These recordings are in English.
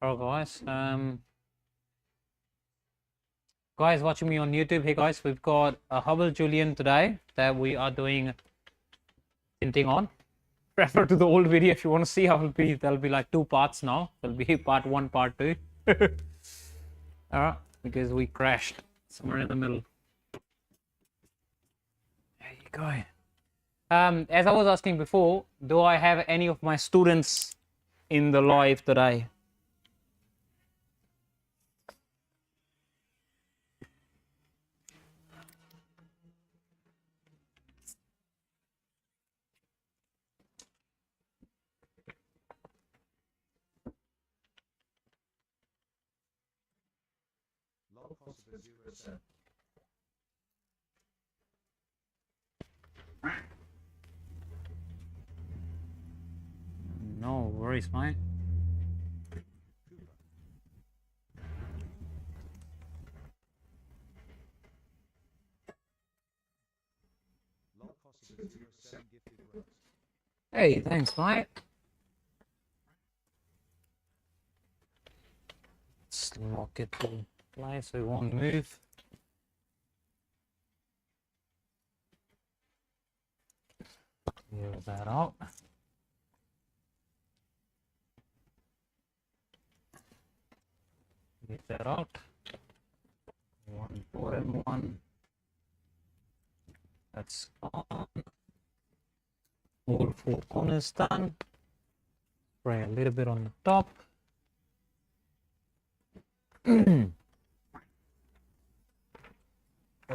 Alright guys, guys watching me on YouTube, hey guys, we've got a Haval Jolion today that we are doing tinting on. Refer to the old video if you want to see how there'll be like two parts now. There'll be part one, part two. Alright, because we crashed somewhere in the middle. There you go. As I was asking before, do I have any of my students in the live today? No worries, mate. Hey, thanks, mate. Let's lock it in place so it won't move. Clear that out. Get that out. 1, 4, and 1. That's on. All 4 corners done. Spray a little bit on the top. Put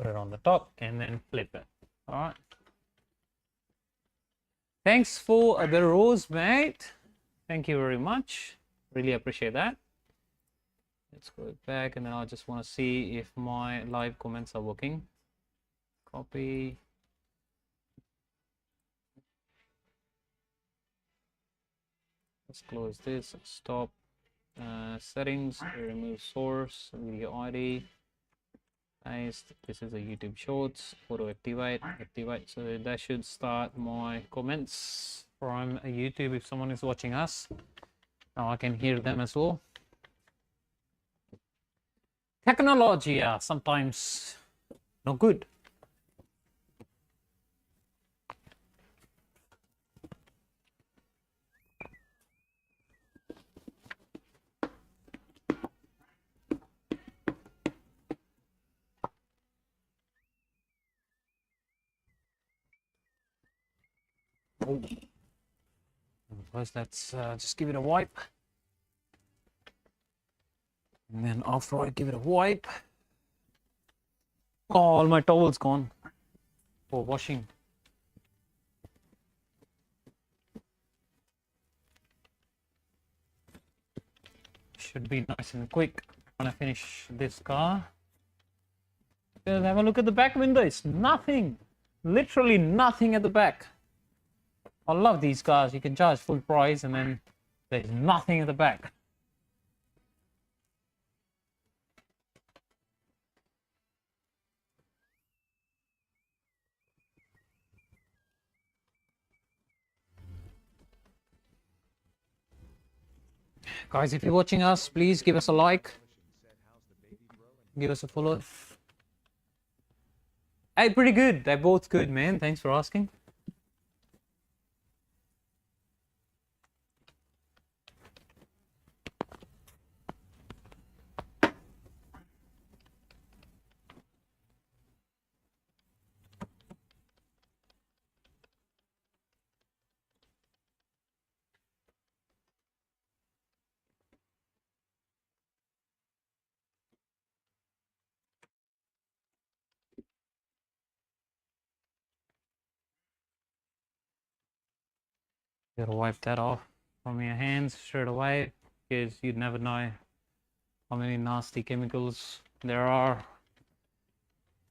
it on the top and then flip it. All right. Thanks for the rose, mate. Thank you very much. Really appreciate that. Let's go back and then I just want to see if my live comments are working. Copy. Let's close this. Stop. Settings. Remove source. Video ID. Nice. This is a YouTube Shorts. Auto activate. Activate. So that should start my comments from YouTube if someone is watching us. Now I can hear them as well. Technology, sometimes not good. Oh. First, let's just give it a wipe. And then after I give it a wipe, oh, all my towels gone for washing. Should be nice and quick when I finish this car. Just have a look at the back windows. Nothing, literally nothing at the back. I love these cars. You can charge full price and then there's nothing at the back. Guys, if you're watching us, please give us a like. Give us a follow. Hey, pretty good. They're both good, man. Thanks for asking. You gotta wipe that off from your hands straight away because you'd never know how many nasty chemicals there are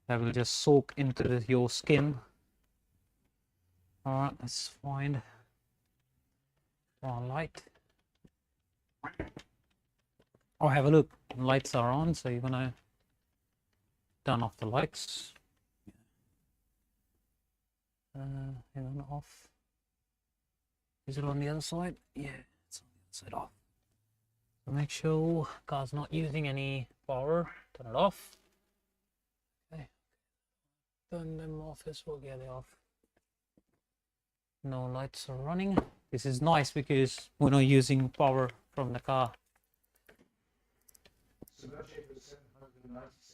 that will just soak into your skin. Alright, let's find our light. Oh, have a look. Lights are on, so you're gonna turn off the lights. Hang on, off. Is it on the other side? Yeah, it's on the other side off. Make sure car's not using any power. Turn it off. Okay. Turn them off as well. Yeah, they're off. No lights are running. This is nice because we're not using power from the car. So that shape is 796.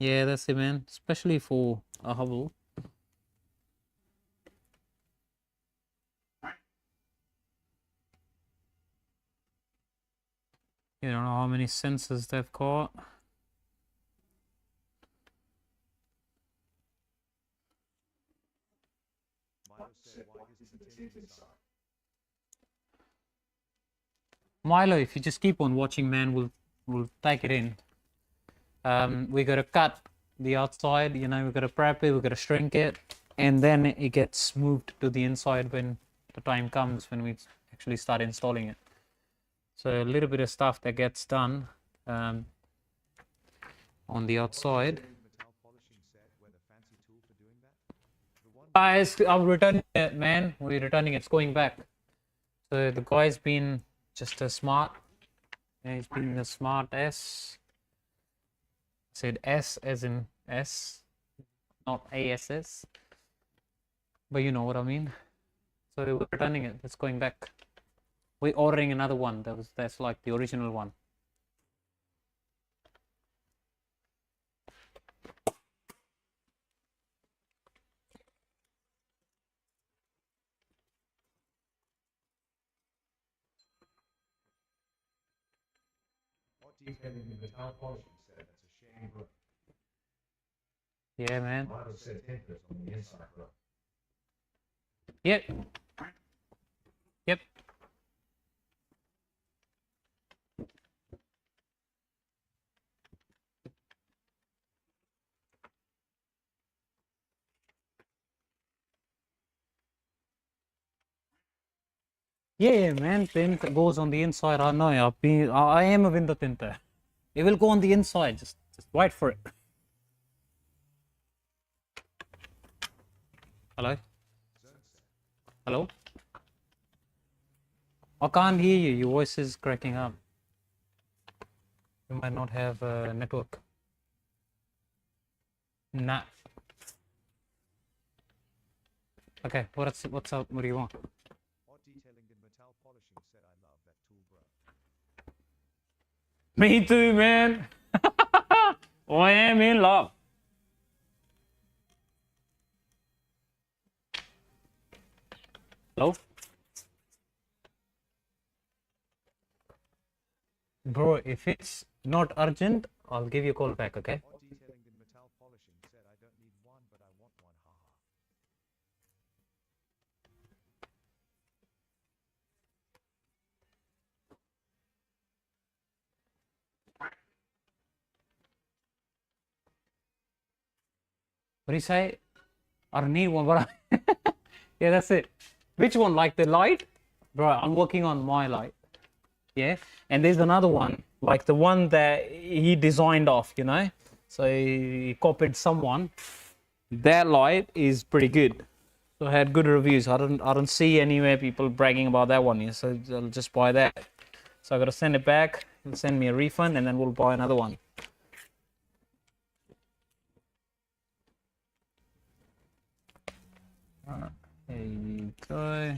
Yeah, that's it, man. Especially for a Haval. You don't know how many sensors they've got. Milo, if you just keep on watching, man, we'll take it in. We gotta cut the outside, you know, we gotta prep it, we gotta shrink it, and then it gets moved to the inside when the time comes when we actually start installing it. So a little bit of stuff that gets done on the outside. I'm returning it, man. We're returning it. It's going back. So the guy's been just a smart. Yeah, he's been a smart S. I said S as in S, not ASS. But you know what I mean. So we're returning it. It's going back. We're ordering another one. That's like the original one. Yeah, man. Yep. Yep. Yeah, man. Tint goes on the inside. I know. I am a window tinter. It will go on the inside. Just wait for it. Hello? Hello? I can't hear you. Your voice is cracking up. You might not have a network. Nah. Okay, what's up? What do you want? Me too, man. I am in love. Hello? Bro, if it's not urgent, I'll give you a call back, okay? What do you say? I don't need one, but yeah, that's it. Which one? Like the light? Bro, I'm working on my light. Yeah, and there's another one, like the one that he designed off, you know? So he copied someone. That light is pretty good. So I had good reviews. I don't see anywhere people bragging about that one. Yeah, so I'll just buy that. So I gotta send it back. He'll send me a refund, and then we'll buy another one. Alright, there you go.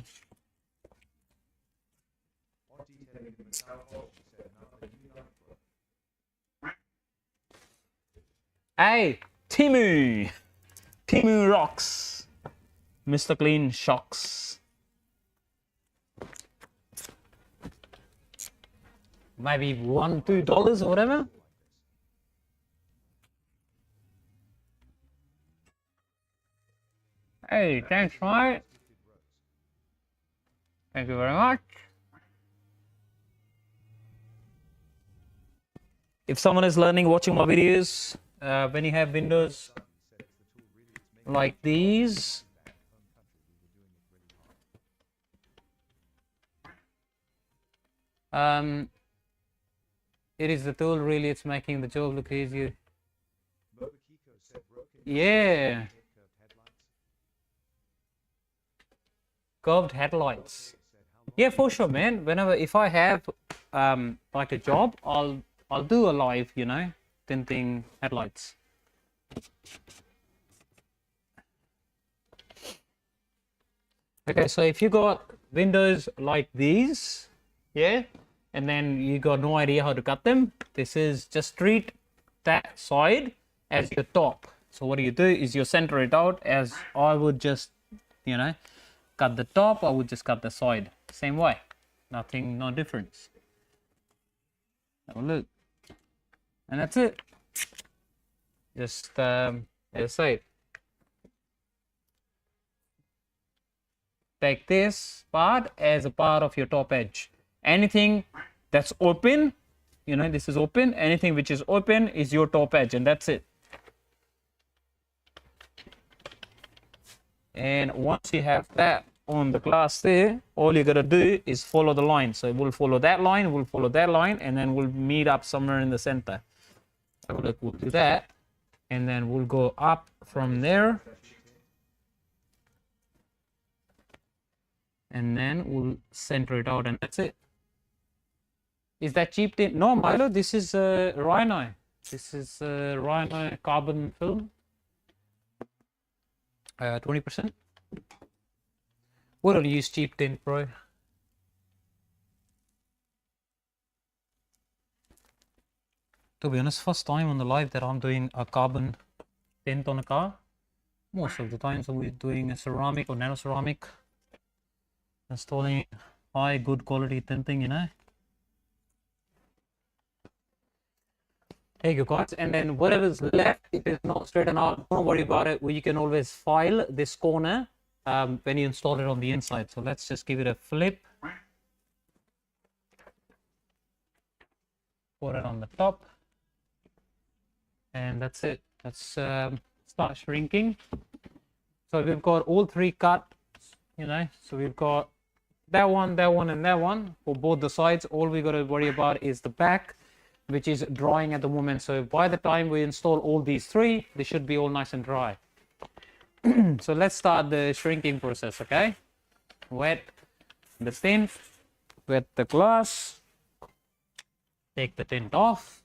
Hey, Timu rocks. Mr. Clean shocks. Maybe $1, $2 or whatever. Hey, thanks, mate. Thank you very much. If someone is learning watching my videos, when you have windows like these, It is the tool, really. It's making the job look easier. Yeah. Curved headlights. Yeah, for sure, man. Whenever, if I have like a job, I'll do a live, you know, tinting headlights. Okay, so if you got windows like these, yeah, and then you got no idea how to cut them, this is just treat that side as your top. So what you do is you center it out, as I would just, you know, cut the top, I would just cut the side. Same way. Nothing, no difference. Have a look. And that's it. Just as I say, take this part as a part of your top edge. Anything that's open, you know, this is open, anything which is open is your top edge, and that's it. And once you have that on the glass there, all you gotta do is follow the line. So we'll follow that line, we'll follow that line, and then we'll meet up somewhere in the center. So we'll do that, and then we'll go up from there, and then we'll center it out, and that's it. Is that cheap tint? No, Milo, this is Rayno. This is Rayno carbon film. 20%. We don't use cheap tint, bro. To be honest, first time on the live that I'm doing a carbon tint on a car. Most of the times we're doing a ceramic or nano ceramic. Installing high, good quality tinting, you know. There you go, guys. And then whatever's left, if it's not straightened out, don't worry about it. You can always file this corner when you install it on the inside. So let's just give it a flip. Put it on the top. And that's it. Let's start shrinking. So we've got all three cut, you know. So we've got that one, and that one for both the sides. All we got to worry about is the back, which is drying at the moment. So by the time we install all these three, they should be all nice and dry. So let's start the shrinking process, okay? Wet the tint, wet the glass, take the tint off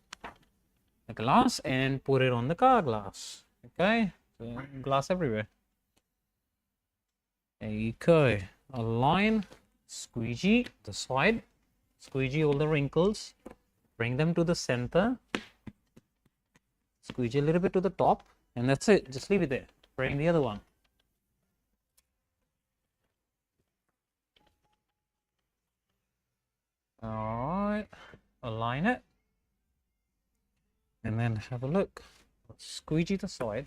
the glass and put it on the car glass, okay? So glass everywhere. There you go. Align, squeegee the side, squeegee all the wrinkles. Bring them to the center, squeegee a little bit to the top, and that's it. Just leave it there. Bring the other one. All right, align it, and then have a look. Squeegee the side,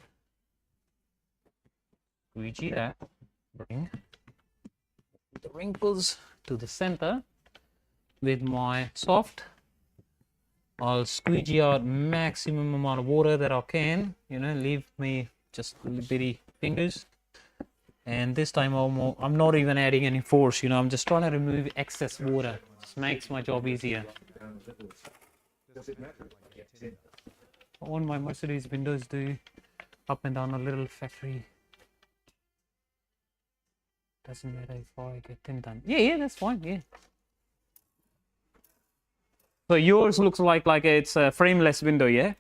squeegee that, bring the wrinkles to the center with my soft. I'll squeegee out maximum amount of water that I can, you know, leave me just little bitty fingers. And this time I'm not even adding any force, you know, I'm just trying to remove excess water. Just makes my job easier. On my Mercedes windows do up and down a little factory. Doesn't matter if I get tint done. Yeah, that's fine, yeah. So yours looks like it's a frameless window, yeah?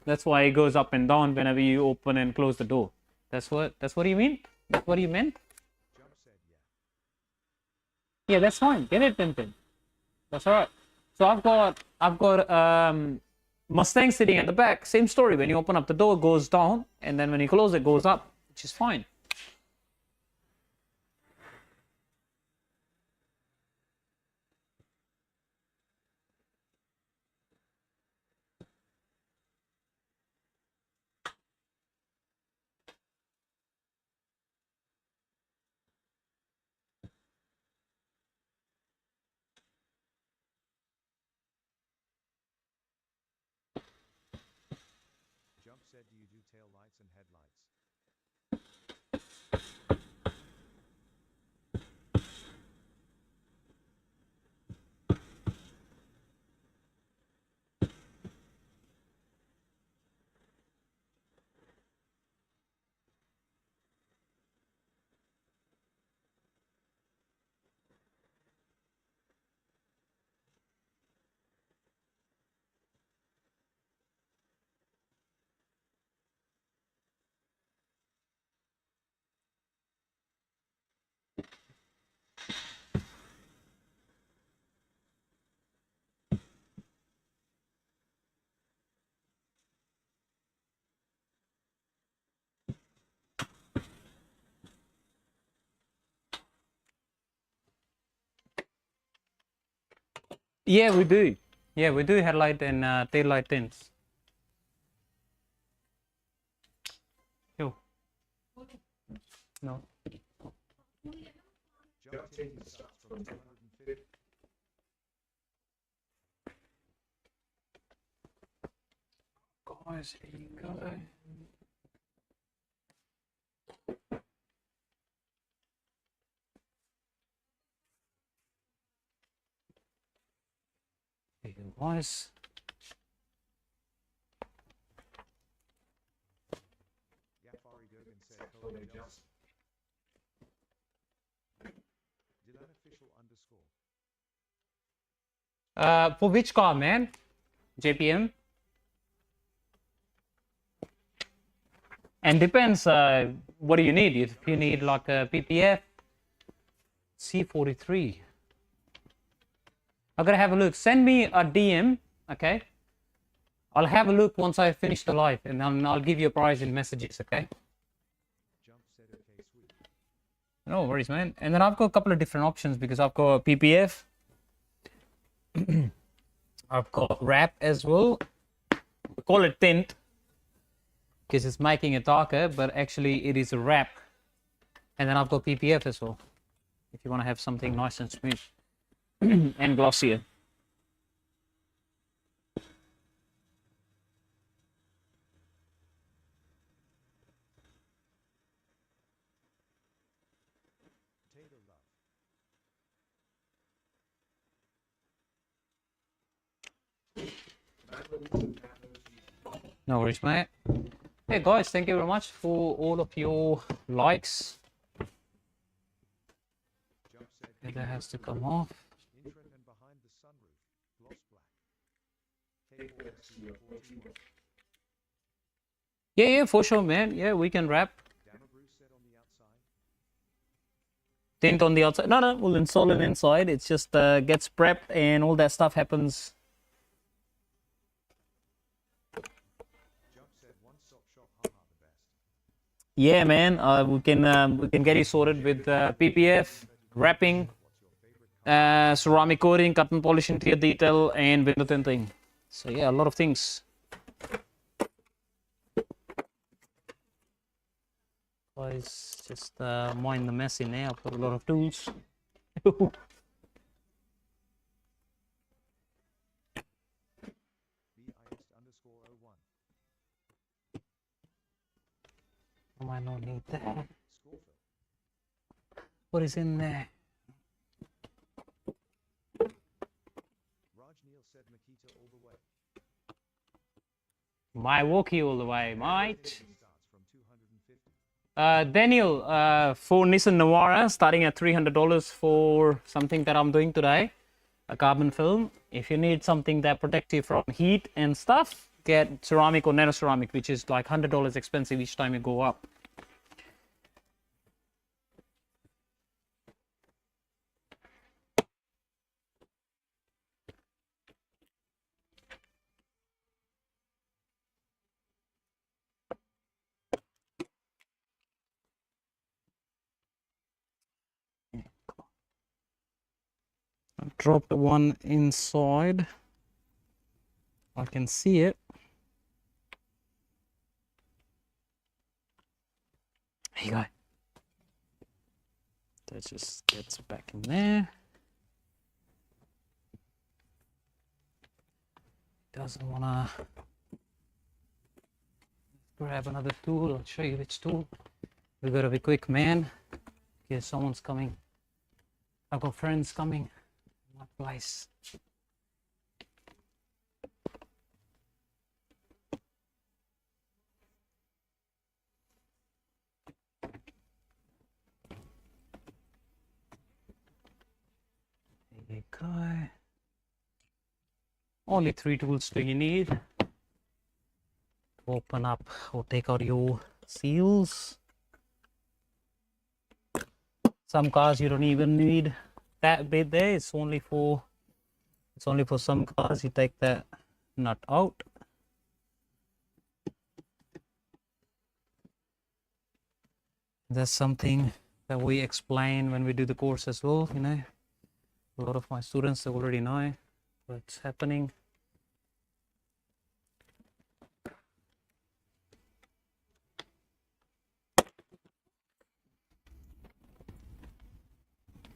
That's why it goes up and down whenever you open and close the door. That's what you mean? That's what you meant? Yeah, that's fine. Get it tinted. That's all right. So I've got Mustang sitting at the back. Same story. When you open up the door, it goes down, and then when you close it, goes up, which is fine. Jump said, do you do tail lights and headlights? Yeah, we do. Yeah, we do headlight and tail light tints. Yo. No. Jump tinting starts from 250. Guys, here you go. Here you guys. Yafari Durgan said Kobe Johnson. Did unofficial underscore. For which car, man? JPM? And depends, what do you need? If you need like a PPF, C43. I gotta have a look. Send me a DM, okay? I'll have a look once I finish the live, and then I'll give you a price in messages, okay? Jump said okay, sweet. No worries, man. And then I've got a couple of different options because I've got PPF. I've got wrap as well. We call it tint because it's making it darker, but actually it is a wrap. And then I've got PPF as well, if you want to have something nice and smooth and glossier. Taylor Love. No worries, mate. Hey guys, thank you very much for all of your likes. Jump said That has to come off. in front and behind the sunroof. Gloss black. Cable SC14. Yeah, for sure, man. Yeah, we can wrap. Damabru said on the outside. Tint on the outside. No, we'll install it inside. It's just gets prepped and all that stuff happens. Jump said one-stop shop, haha, the best. Yeah, man. We can get it sorted with PPF, wrapping, What's your favorite color? ceramic coating, cut and polish interior detail, and window tinting. So yeah, a lot of things. Guys, just mind the mess in there. I've got a lot of tools. BIS_01. I might not need that. Scoreville. What is in there? Raj Neal said Makita all the way. My walkie all the way, mate. Tinting starts from 250. Daniel, for Nissan Navara, starting at $300 for something that I'm doing today, a carbon film. If you need something that protects you from heat and stuff, get ceramic or nano ceramic, which is like $100 expensive each time you go up. Drop the one inside. I can see it. There you go. That just gets back in there. Doesn't wanna grab another tool. I'll show you which tool. We gotta be quick, man. Okay, someone's coming. I've got friends coming. My place. There you go. Only 3 tools do you need to open up or take out your seals. Some cars you don't even need that bit there. It's only for some cars. You take that nut out. That's something that we explain when we do the course as well, you know. A lot of my students already know. what's happening.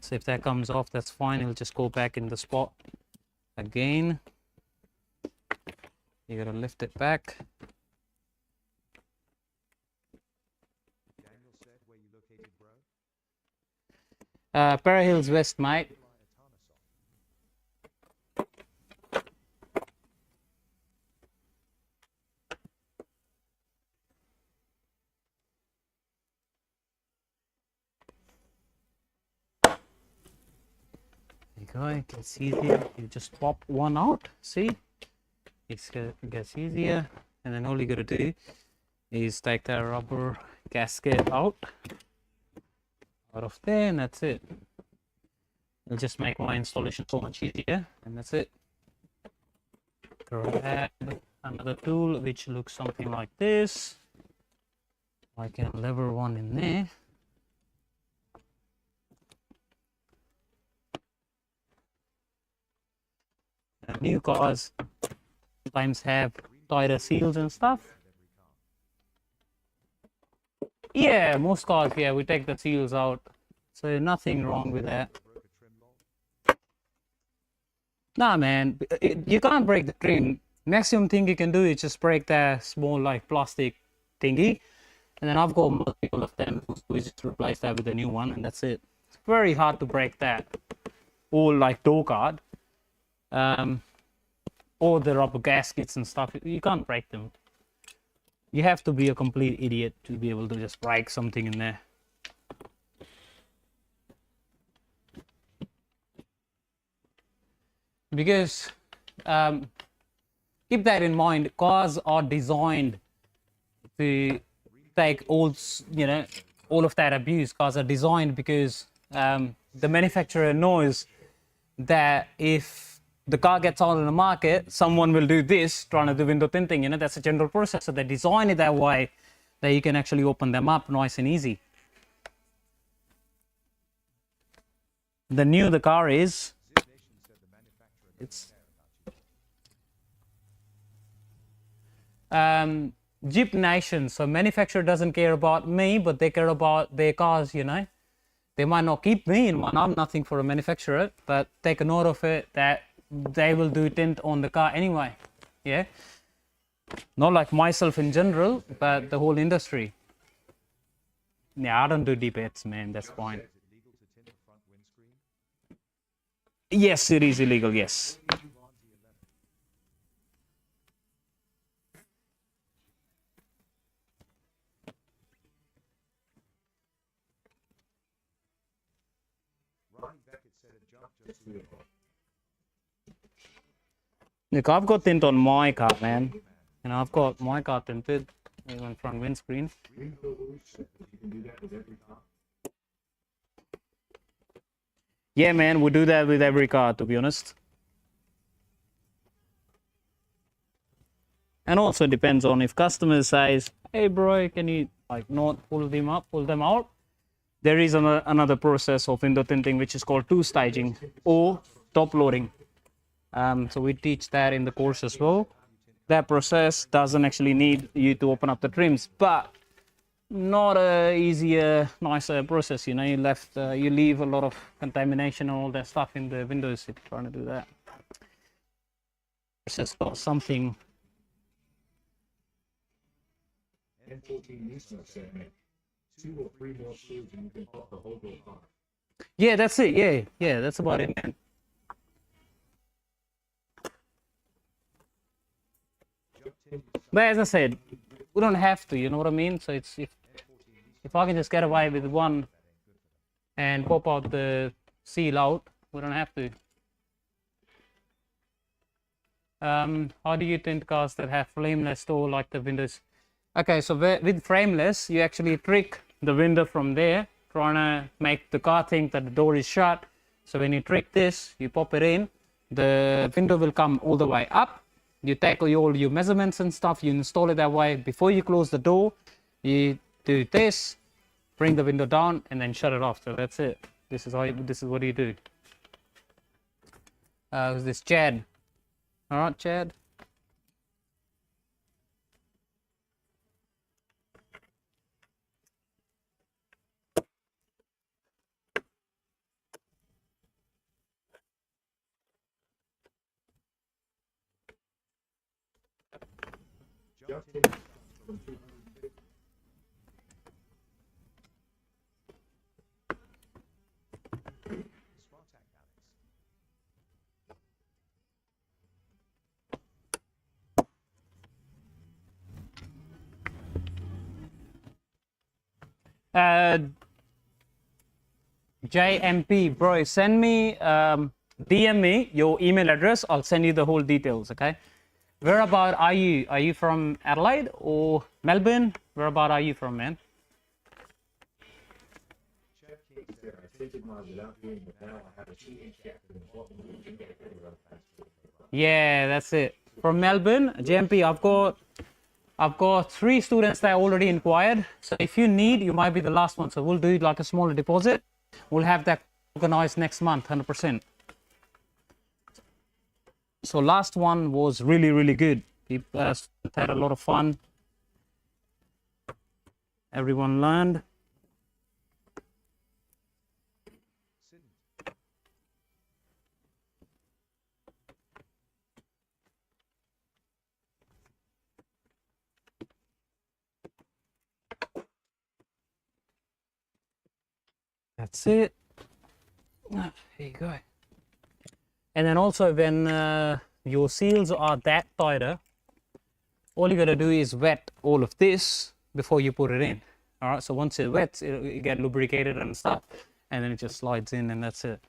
So if that comes off, that's fine. It'll just go back in the spot again. You gotta lift it back. Daniel said, where you located, bro? Para Hills West, mate. There you go, it gets easier. You just pop one out, see? It gets easier. And then all you gotta do is take that rubber gasket out of there, and that's it. It'll just make my installation so much easier, and that's it. Grab another tool which looks something like this. I can lever one in there. New cars sometimes have tighter seals and stuff. Yeah, most cars, yeah, we take the seals out. So nothing wrong with that. Nah, man, you can't break the trim. Maximum thing you can do is just break that small like plastic thingy. And then I've got multiple of them. We just replace that with a new one, and that's it. It's very hard to break that. Or like door guard. Or the rubber gaskets and stuff. You can't break them. You have to be a complete idiot to be able to just break something in there. Because keep that in mind, cars are designed to take all, you know, all of that abuse. Cars are designed because the manufacturer knows that if the car gets out in the market, someone will do this, trying to do window tinting, you know, that's a general process. So they design it that way that you can actually open them up nice and easy. The newer the car is, it's Jeep Nation. So manufacturer doesn't care about me, but they care about their cars, you know. They might not keep me in one. I'm nothing for a manufacturer, but take a note of it that they will do tint on the car anyway. Yeah, not like myself in general, but the whole industry. Yeah, I don't do debates, man. That's fine. Yes, it is illegal. Yes. Look, I've got tint on my car, man. You know, I've got my car tinted, even front windscreen. Yeah, man, we do that with every car, to be honest. And also depends on if customer says, hey bro, can you like not pull them up, pull them out? There is another process of window tinting which is called two staging or top loading. So we teach that in the course as well. That process doesn't actually need you to open up the trims, but not a easier, nicer process. You know, you leave a lot of contamination and all that stuff in the windows if you're trying to do that. It's just got something. Yeah, that's it. Yeah, that's about it, man. But as I said, we don't have to, you know what I mean? So it's if I can just get away with one and pop out the seal out, we don't have to. How do you tint cars that have frameless door like the windows? Okay, so with frameless, you actually trick the window from there, trying to make the car think that the door is shut. So when you trick this, you pop it in, the window will come all the way up. You take all your measurements and stuff, you install it that way. Before you close the door, you do this, bring the window down, and then shut it off. So that's it. This is what you do. This Chad. All right, Chad. Jump tinting starts from 250. Spartak Alex. JMP, bro, send me, DM me your email address. I'll send you the whole details, okay? Where about are you? Are you from Adelaide or Melbourne? Where about are you from, man? Chef King said, I tinted mine without doing, but now I have a cheating check for the bottom of the tinted around fast. Yeah, that's it. From Melbourne, JMP, I've got 3 students that already inquired. So if you need, you might be the last one. So we'll do like a smaller deposit. We'll have that organized next month, 100%. So last one was really, really good. People had a lot of fun. Everyone learned. That's it. Here you go. And then also when your seals are that tighter, all you gotta do is wet all of this before you put it in. All right, so once it wets, it get lubricated and stuff, and then it just slides in, and that's it.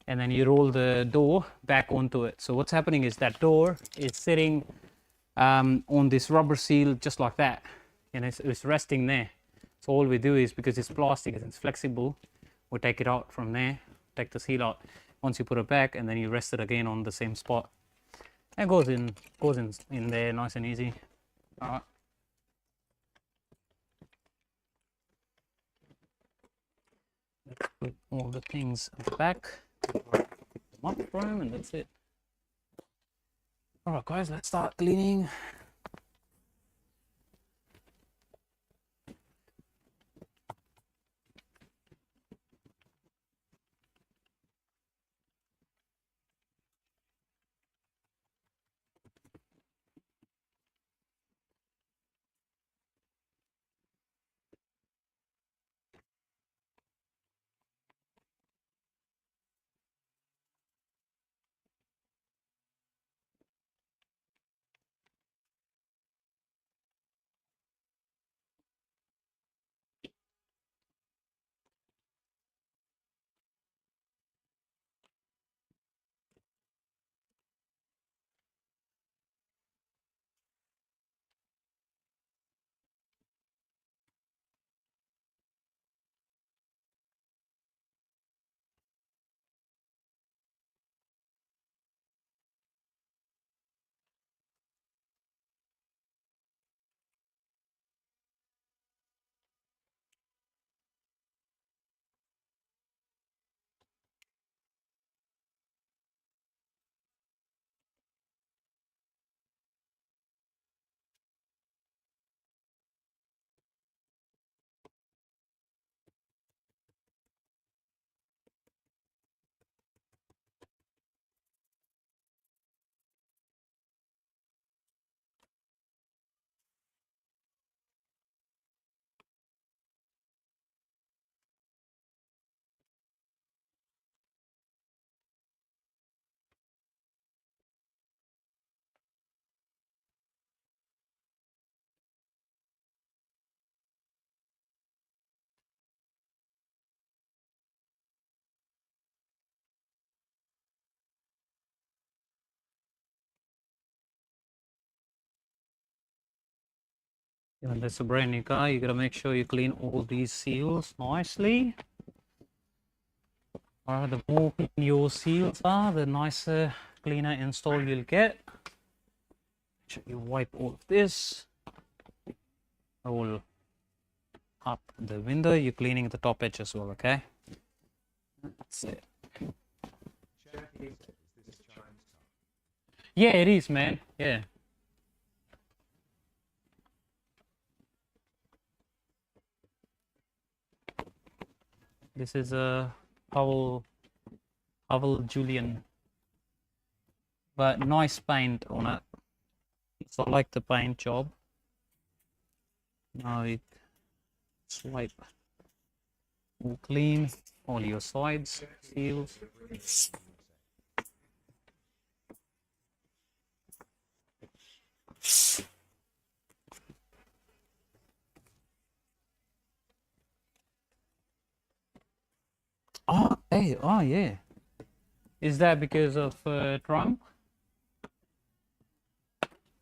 And then you roll the door back onto it. So what's happening is that door is sitting on this rubber seal just like that, and it's resting there. So all we do is, because it's plastic and it's flexible, we take it out from there, take the seal out. Once you put it back, and then you rest it again on the same spot. And goes in there nice and easy. All right. Let's put all the things at the back. Put them up for him, and that's it. All right, guys, let's start cleaning. When there's a brand new car, you gotta make sure you clean all these seals nicely. Or the more clean your seals are, the nicer, cleaner install you'll get. Make sure you wipe all of this. All up the window. You're cleaning the top edge as well, okay? That's it. Chef King said, is this Chinese car? Yeah, it is, man. Yeah. This is a Haval Jolion, but nice paint on it. So I like the paint job. Now it swipe all clean, all your sides, seals. Oh, hey, oh yeah. Is that because of Trump?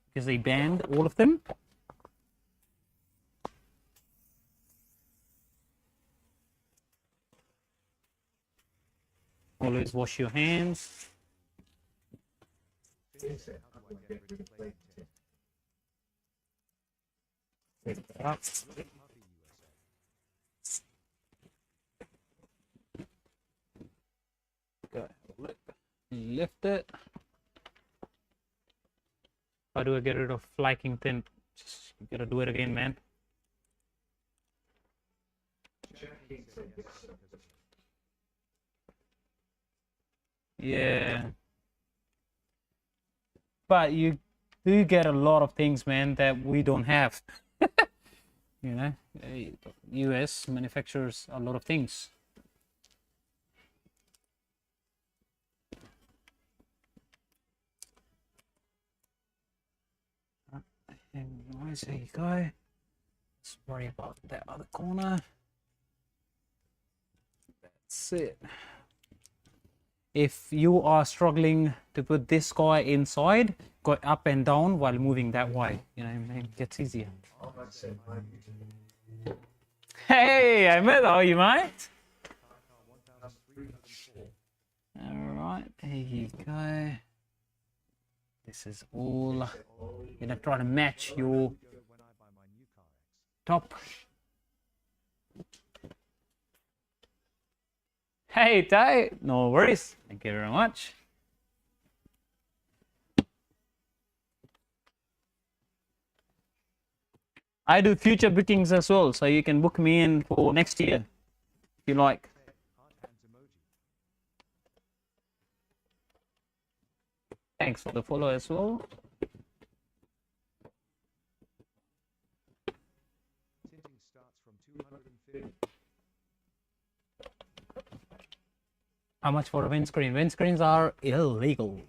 Because they banned all of them? Always wash your hands. Up. Go. Lift it. How do I get rid of flaking tint? Just gotta do it again, man. Yeah. But you do get a lot of things, man, that we don't have. You know, US manufactures a lot of things. And nice, there you go. Let's worry about that other corner. That's it. If you are struggling to put this guy inside, go up and down while moving that way. You know, it gets easier. Hey, Ahmed, how are you, mate? All right, there you go. This is all. You're gonna try to match your top. Hey, Ty, no worries. Thank you very much. I do future bookings as well, so you can book me in for next year if you like. Thanks for the follow as well. Tinting starts from 250. How much for a windscreen? Windscreens are illegal.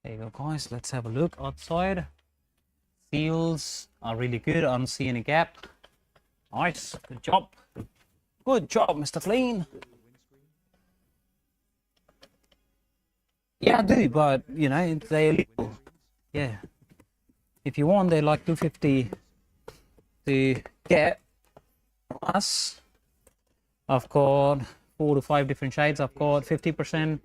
There you go, guys. Let's have a look outside. Seals are really good. I don't see any gap. Nice. Good job. Good job, Mr. Clean. Yeah, I do, but you know, they're illegal. Yeah. If you want, they're like $250 to get us. I've got 4 to 5 different shades. I've got 50%,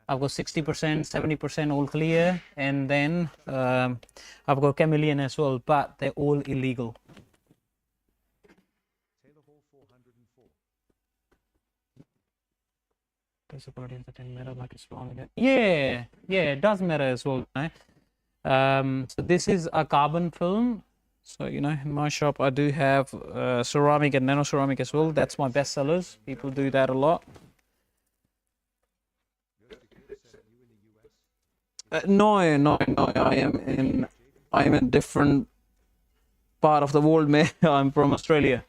I've got 60%, 70% all clear, and then I've got chameleon as well, but they're all illegal. Yeah, it does matter as well. Right? So this is a carbon film. So, you know, in my shop, I do have ceramic and nano ceramic as well. That's my best sellers. People do that a lot. No. I am in a different part of the world, man. I'm from Australia.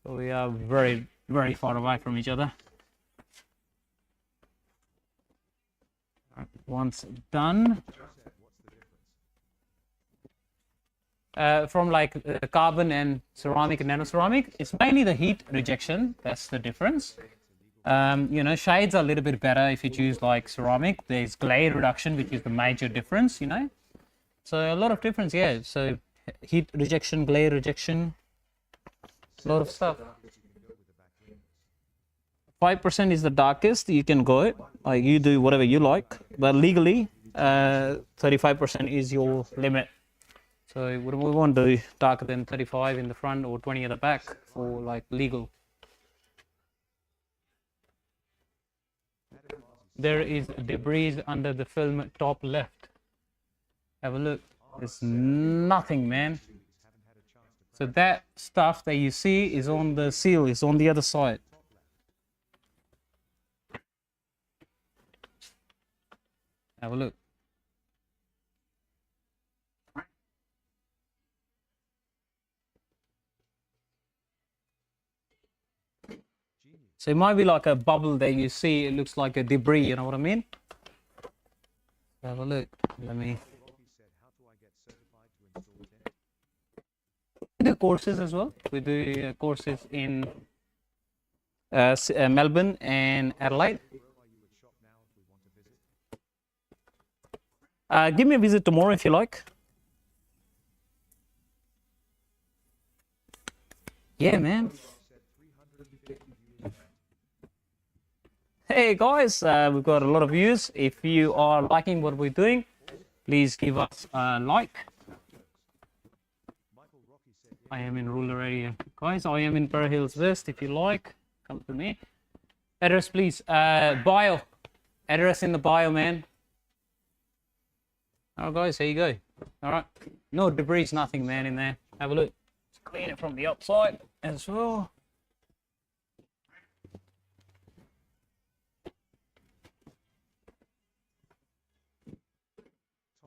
So we are very, very far away from each other. Once done. From like carbon and ceramic and nano ceramic, it's mainly the heat rejection. That's the difference. You know, shades are a little bit better if you choose like ceramic. There's glare reduction, which is the major difference, you know. So a lot of difference, yeah. So heat rejection, glare rejection, a lot of stuff. 5% is the darkest you can go. Like you do whatever you like, but legally, 35% is your limit. So we won't do darker than 35 in the front or 20 at the back for like legal. there is debris under the film top left. Have a look. There's nothing, man. So that stuff that you see is on the seal, is on the other side. Have a look. So it might be like a bubble that you see, it looks like a debris, you know what I mean? Have a look. Let me. We do courses as well. We do courses in Melbourne and Adelaide. Give me a visit tomorrow if you like. Yeah, man. Hey guys, we've got a lot of views. If you are liking what we're doing, please give us a like. I am in rural area. Guys, I am in Perth Hills West. If you like, come to me. Address, please. Bio. Address in the bio, man. Alright, guys, here you go. Alright. No debris, nothing, man, in there. Have a look. Let's clean it from the outside as well.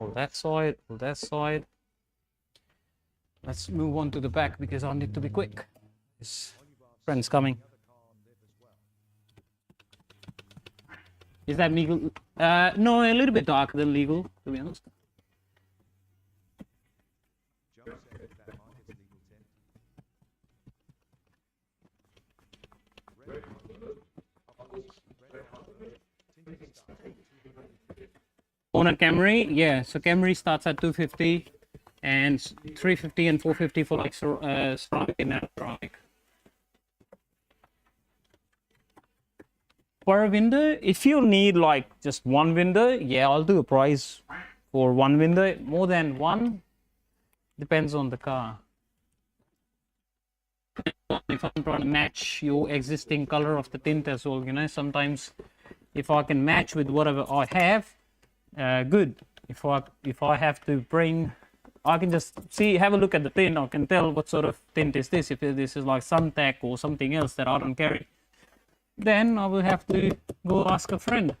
All that side, all that side. Let's move on to the back because I need to be quick. This friend's coming. Is that legal? No, a little bit darker than legal, to be honest. On a Camry, yeah. So Camry starts at 250 and 350 and 450 for like ceramic and ceramic. Per window, if you need like just one window, yeah, I'll do a price for one window. More than one, depends on the car. If I'm trying to match your existing color of the tint as well, you know, sometimes if I can match with whatever I have, good. If I have to bring, I can just see, have a look at the tint. I can tell what sort of tint is this. If this is like Suntac or something else that I don't carry, then I will have to go ask a friend.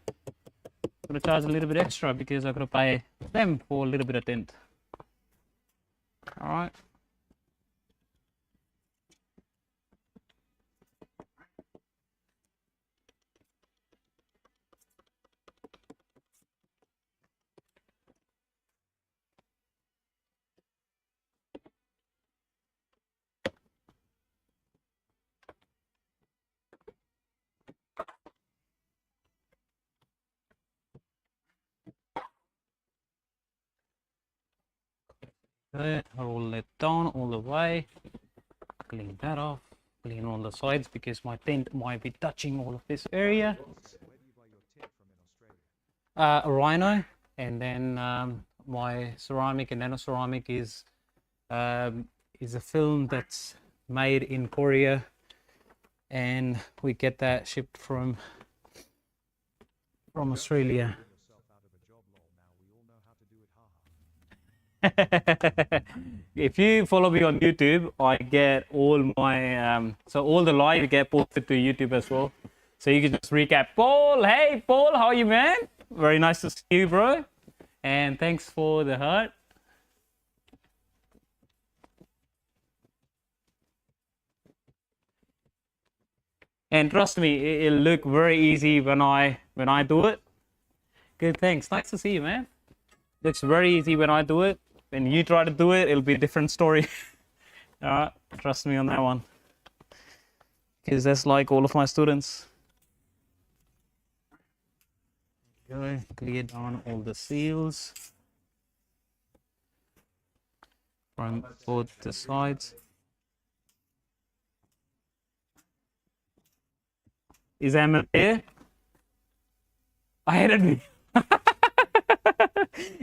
I'm gonna charge a little bit extra because I'm gonna pay them for a little bit of tint. All right. Okay, roll it down all the way, clean that off, clean all the sides because my tint might be touching all of this area. Rayno, and then my ceramic and nano ceramic is a film that's made in Korea, and we get that shipped from Australia. If you follow me on YouTube, I get all my so all the live get posted to YouTube as well. So you can just recap. Paul, hey Paul, how are you, man? Very nice to see you, bro. And thanks for the heart. And trust me, it'll look very easy when I do it. Good, thanks. Nice to see you, man. Looks very easy when I do it. When you try to do it, it'll be a different story. Alright, trust me on that one. Because that's like all of my students. Go clear down all the seals from both the sides. Is Ahmed there? I had it.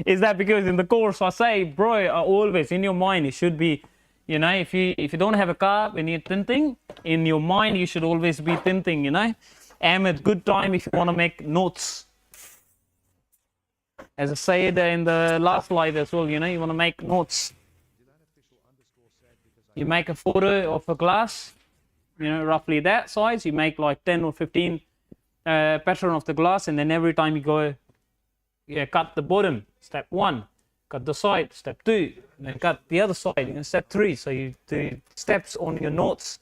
Is that because in the course I say, bro, always in your mind it should be, you know, if you don't have a car when you're tinting, in your mind you should always be tinting, you know. Ahmed, good time if you want to make notes as I said in the last slide as well, you know, you want to make notes. You make a photo of a glass, you know, roughly that size. You make like 10 or 15 pattern of the glass, and then every time you go, yeah, cut the bottom, step 1, cut the side, step 2, and then cut the other side, you know, step 3. So you do steps on your notes.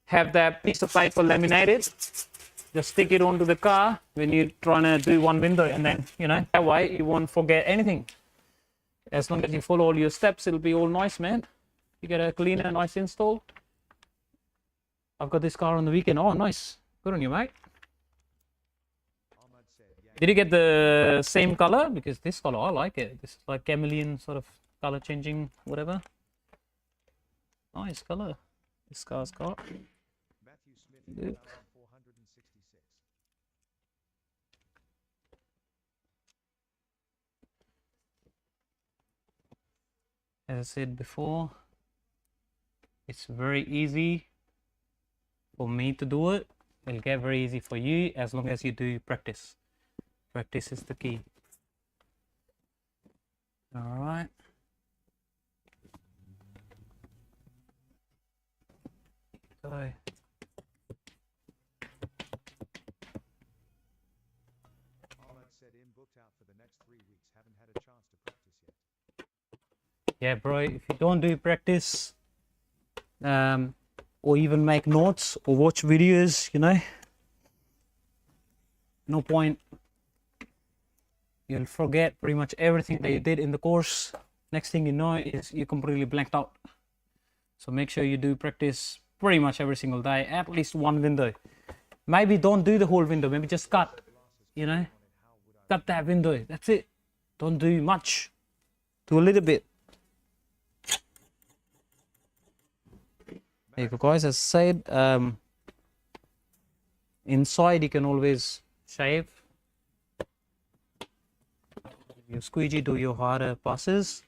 Have that piece of paper laminated, just stick it onto the car when you're trying to do one window, and then, you know, that way you won't forget anything. As long as you follow all your steps, it'll be all nice, man. You get a clean and nice install. I've got this car on the weekend. Oh, nice. Good on you, mate. Did you get the same color? Because this color, I like it. This is like chameleon sort of color changing, whatever. Nice color this car's got. Good. As I said before, it's very easy for me to do it. It'll get very easy for you as long as you do practice. Practice is the key. All right. So said in booked out for the next 3 weeks. Haven't had a chance to practice yet. yeah, bro, if you don't do practice, or even make notes or watch videos, you know, no point. You'll forget pretty much everything that you did in the course. Next thing you know is you're completely blanked out. So make sure you do practice pretty much every single day, at least one window. Maybe don't do the whole window, maybe just cut, you know, cut that window, that's it. Don't do much, do a little bit. There you go, guys. As I said, inside you can always shave. You squeegee, do your harder passes.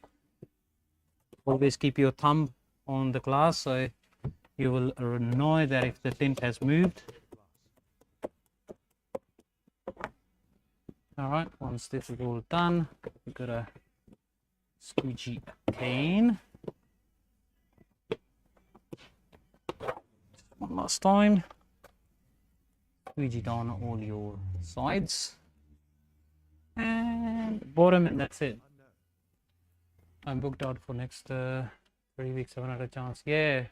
Always keep your thumb on the glass so you will know that if the tint has moved. Alright, once this is all done, we've got a squeegee again. One last time. Squeegee down all your sides. And bottom, and that's it. I'm booked out for next 3 weeks. I haven't had a chance. Yeah.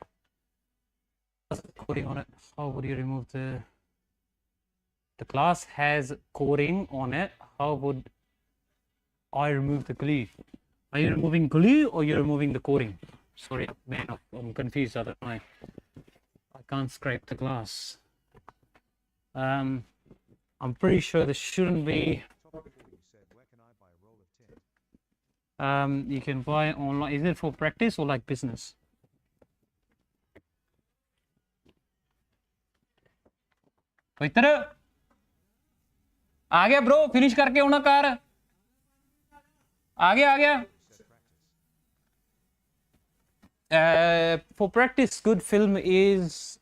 Coating on it. How would you remove the glass has coating on it? How would I remove the glue? Are you removing glue or you're removing the coating? Sorry, man, I'm confused. I don't know. I can't scrape the glass. I'm pretty sure this shouldn't be. You can buy online. Is it for practice or like business? Waiter, आ गया bro, finish करके होना car आ गया For practice, good film is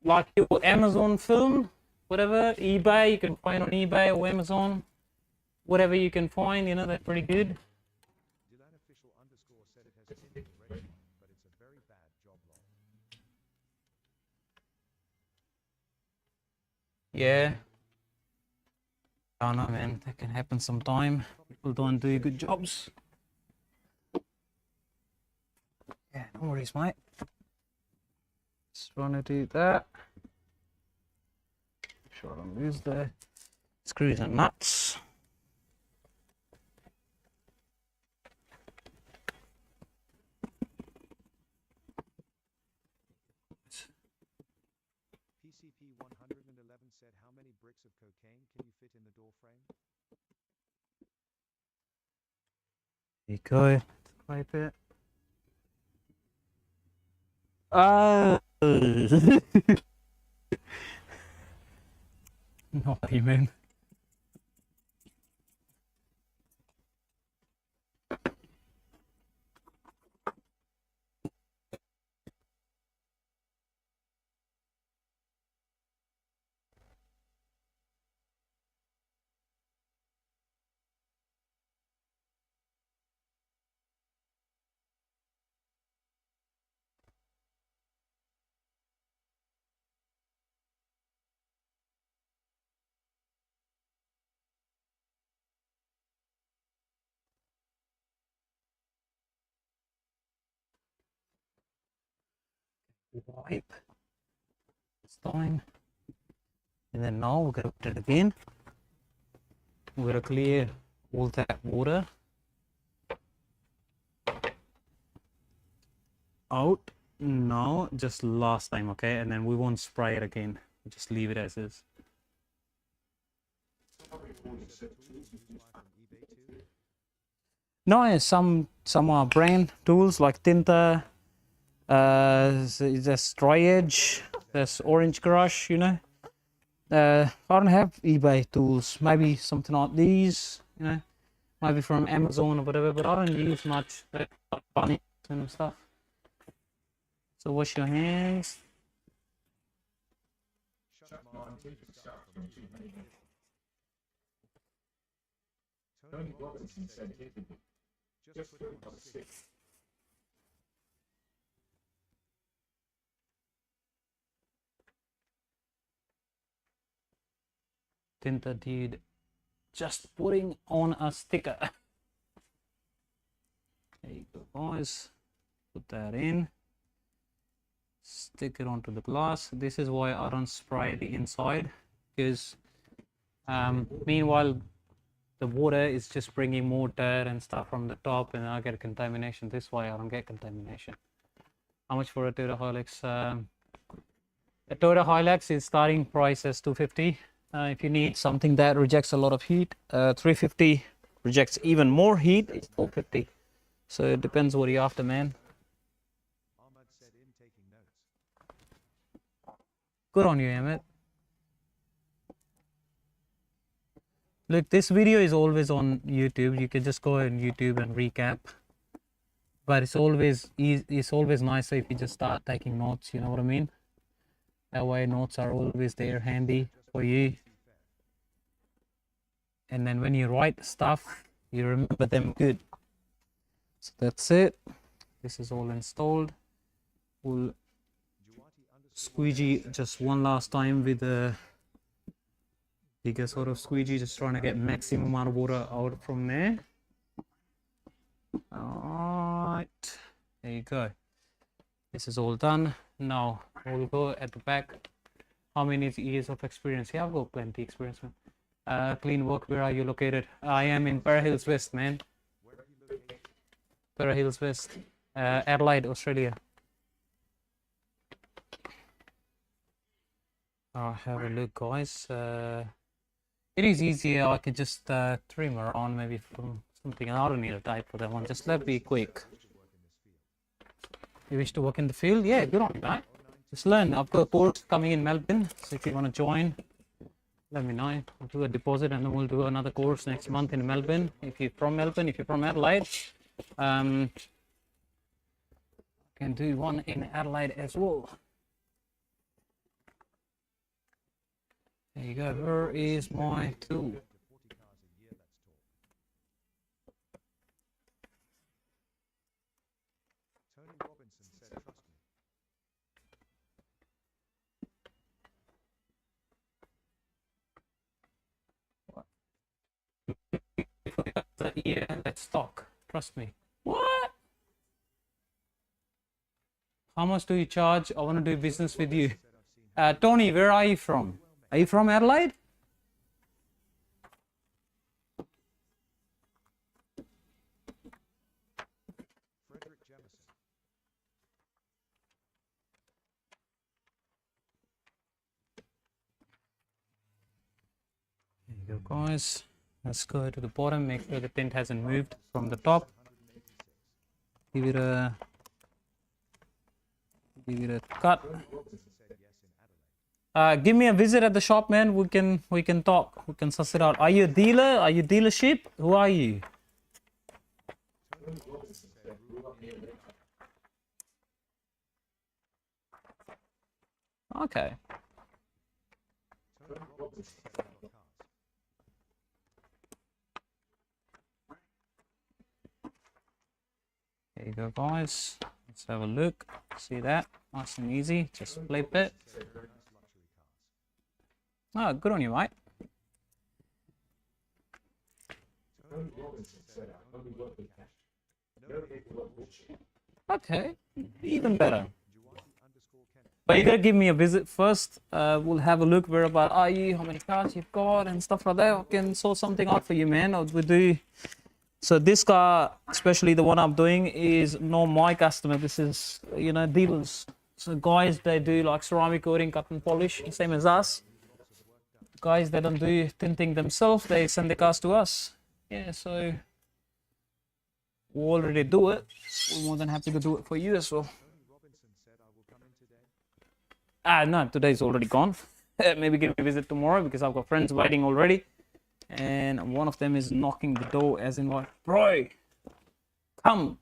like your Amazon film, whatever, eBay, you can find on eBay or Amazon, whatever you can find, you know, they're pretty good. Said it has a rating, but it's a very bad job role. Yeah. I don't know, man, that can happen sometime. People don't do good jobs. Yeah, no worries, mate. Just want to do that. Make sure I don't lose the screws and nuts. PCP 111 said, how many bricks of cocaine can you fit in the door frame? There you go. Wipe it. Naughty, man. wipe this time. And then now we're gonna put it again. We're gonna clear all that water out. Now, just last time, okay? And then we won't spray it again. Just leave it as is. No, some are brand tools like Tint, there's Dry Edge, there's Orange Crush, you know. I don't have eBay tools. Maybe something like these, you know, maybe from Amazon or whatever. But I don't use much bunny and stuff. So wash your hands. Tony Robinson said just put it on the stick. Tinta dude, just putting on a sticker. There you go, guys. Put that in. Stick it onto the glass. This is why I don't spray the inside, because meanwhile the water is just bringing more dirt and stuff from the top, and I get contamination. This is why I don't get contamination. How much for a Toyota Hilux? A Toyota Hilux is starting price as 250. If you need something that rejects a lot of heat, 350 rejects even more heat. It's 450. So it depends what you're after, man. Good on you, Emmett. Look, this video is always on YouTube. You can just go on YouTube and recap. But it's always nicer if you just start taking notes. You know what I mean? That way, notes are always there, handy for you. And then when you write stuff, you remember them good. So that's it. This is all installed. We'll squeegee just one last time with a bigger sort of squeegee, just trying to get maximum amount of water out from there. Alright, there you go. This is all done. Now we'll go at the back. How many years of experience? Yeah, I've got plenty experience, man. Clean work, where are you located? I am in Para Hills West, man. Para Hills West, Adelaide, Australia. I'll have a look, guys. It is easier. I could just trim around maybe from something. I don't need a type for that one. Just let me quick. You wish to work in the field? Yeah, good on you, mate. Just learn. I've got a course coming in Melbourne, so if you want to join, let me know. We'll do a deposit and then we'll do another course next month in Melbourne. If you're from Melbourne, if you're from Adelaide, can do one in Adelaide as well. There you go. Where is my tool? Yeah, let's talk. Trust me. What? How much do you charge? I want to do business with you. Tony, where are you from? Are you from Adelaide? There you go, guys. Let's go to the bottom, make sure the tint hasn't moved from the top. Give it a cut. Give me a visit at the shop, man. We can talk. We can suss it out. Are you a dealer? Are you dealership? Who are you? Okay. There you go, guys. Let's have a look. See that? Nice and easy. Just flip it. Oh, good on you, mate. Okay, even better. But you gotta give me a visit first. We'll have a look. Where about are you? How many cars you've got and stuff like that. I can sort something out for you, man. We do. So this car, especially the one I'm doing, is not my customer. This is, you know, dealers. So guys, they do like ceramic coating, cut and polish, same as us. Guys that don't do tinting themselves, they send the cars to us. Yeah, so we already do it. We're more than happy to do it for you as well. No, today's already gone. Maybe give me a visit tomorrow because I've got friends waiting already. And one of them is knocking the door as in like, bro, come.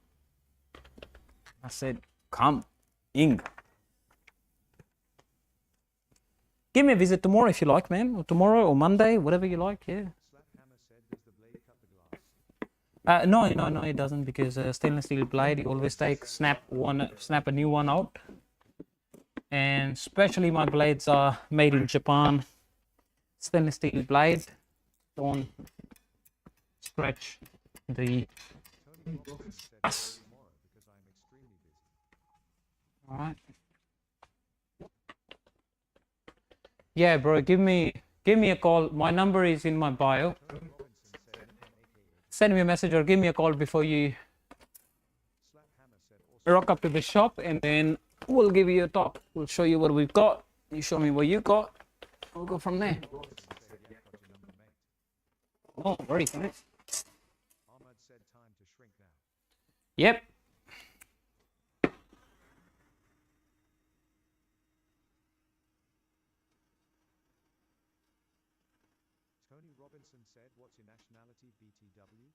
I said, come in. Give me a visit tomorrow if you like, man. Or tomorrow or Monday, whatever you like, yeah. No, it doesn't, because stainless steel blade, you always snap a new one out. And especially my blades are made in Japan. Stainless steel blade, don't scratch the glass. All right. Yeah, bro, give me a call. My number is in my bio. Send me a message or give me a call before you rock up to the shop, and then we'll give you a talk. We'll show you what we've got. You show me what you got. We'll go from there. Oh, very nice. Yep. Tony Robinson said, "What's your nationality, BTW?"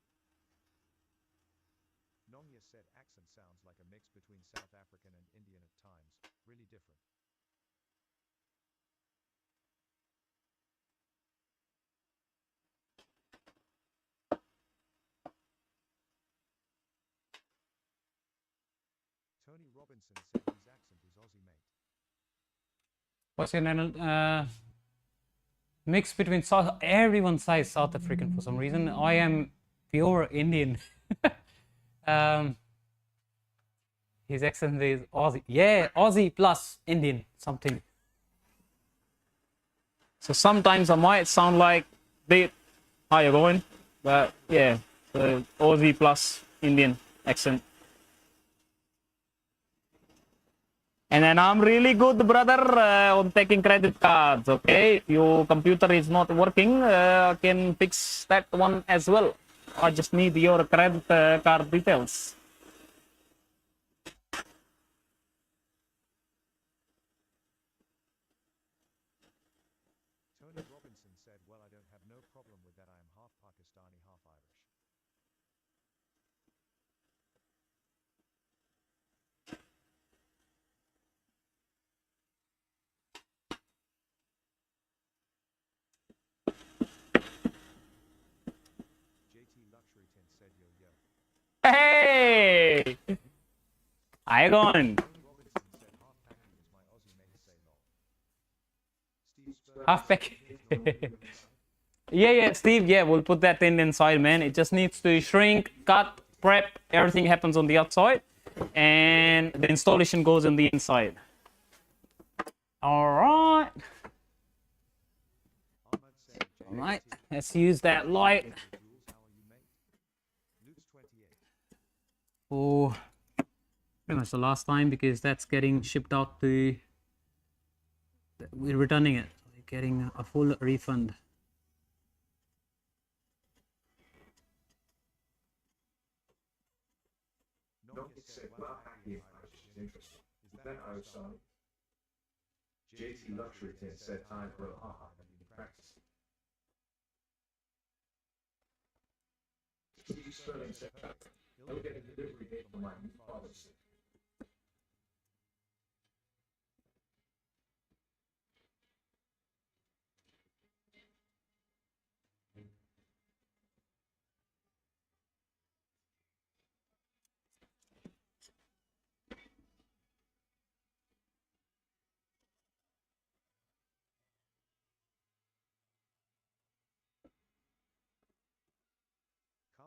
Nongya said, "Accent sounds like a mix between South African and Indian at times. Really different." Tony Robinson said his accent is Aussie, mate. What's your mix between South? Everyone says South African for some reason. I am pure Indian. His accent is Aussie. Yeah, Aussie plus Indian something. So sometimes I might sound like how you going? But yeah, so Aussie plus Indian accent. And then I'm really good, brother, on taking credit cards. Okay, if your computer is not working, I can fix that one as well. I just need your credit card details. Tony Robinson said, "Well, I don't have no problem with that. I am half Pakistani, half Irish." JT Luxury Tint said, "Yo, yo." Hey, how you going? Tony Robinson said, "Half Paki is my Aussie mate, say lol." Steve Spurgeon Half said, pack. "There's no room inside." Yeah, Steve. Yeah, we'll put that in inside, man. It just needs to shrink, cut, prep. Everything happens on the outside, and the installation goes on the inside. All right. Ahmad said, All right. Let's use that light. "Jules, how are you, mate?" Luke's 28. For pretty much the last time, because that's getting shipped out to. We're returning it. We're getting a full refund. Nongya said, "Well, Paki is Irish, which is interesting. Is that Irish style?" JT Luxury Tint said, "Hi, bro. Haha, have you been practicing?" Steve Sterling said, "He'll get a delivery date for my new Father's Day."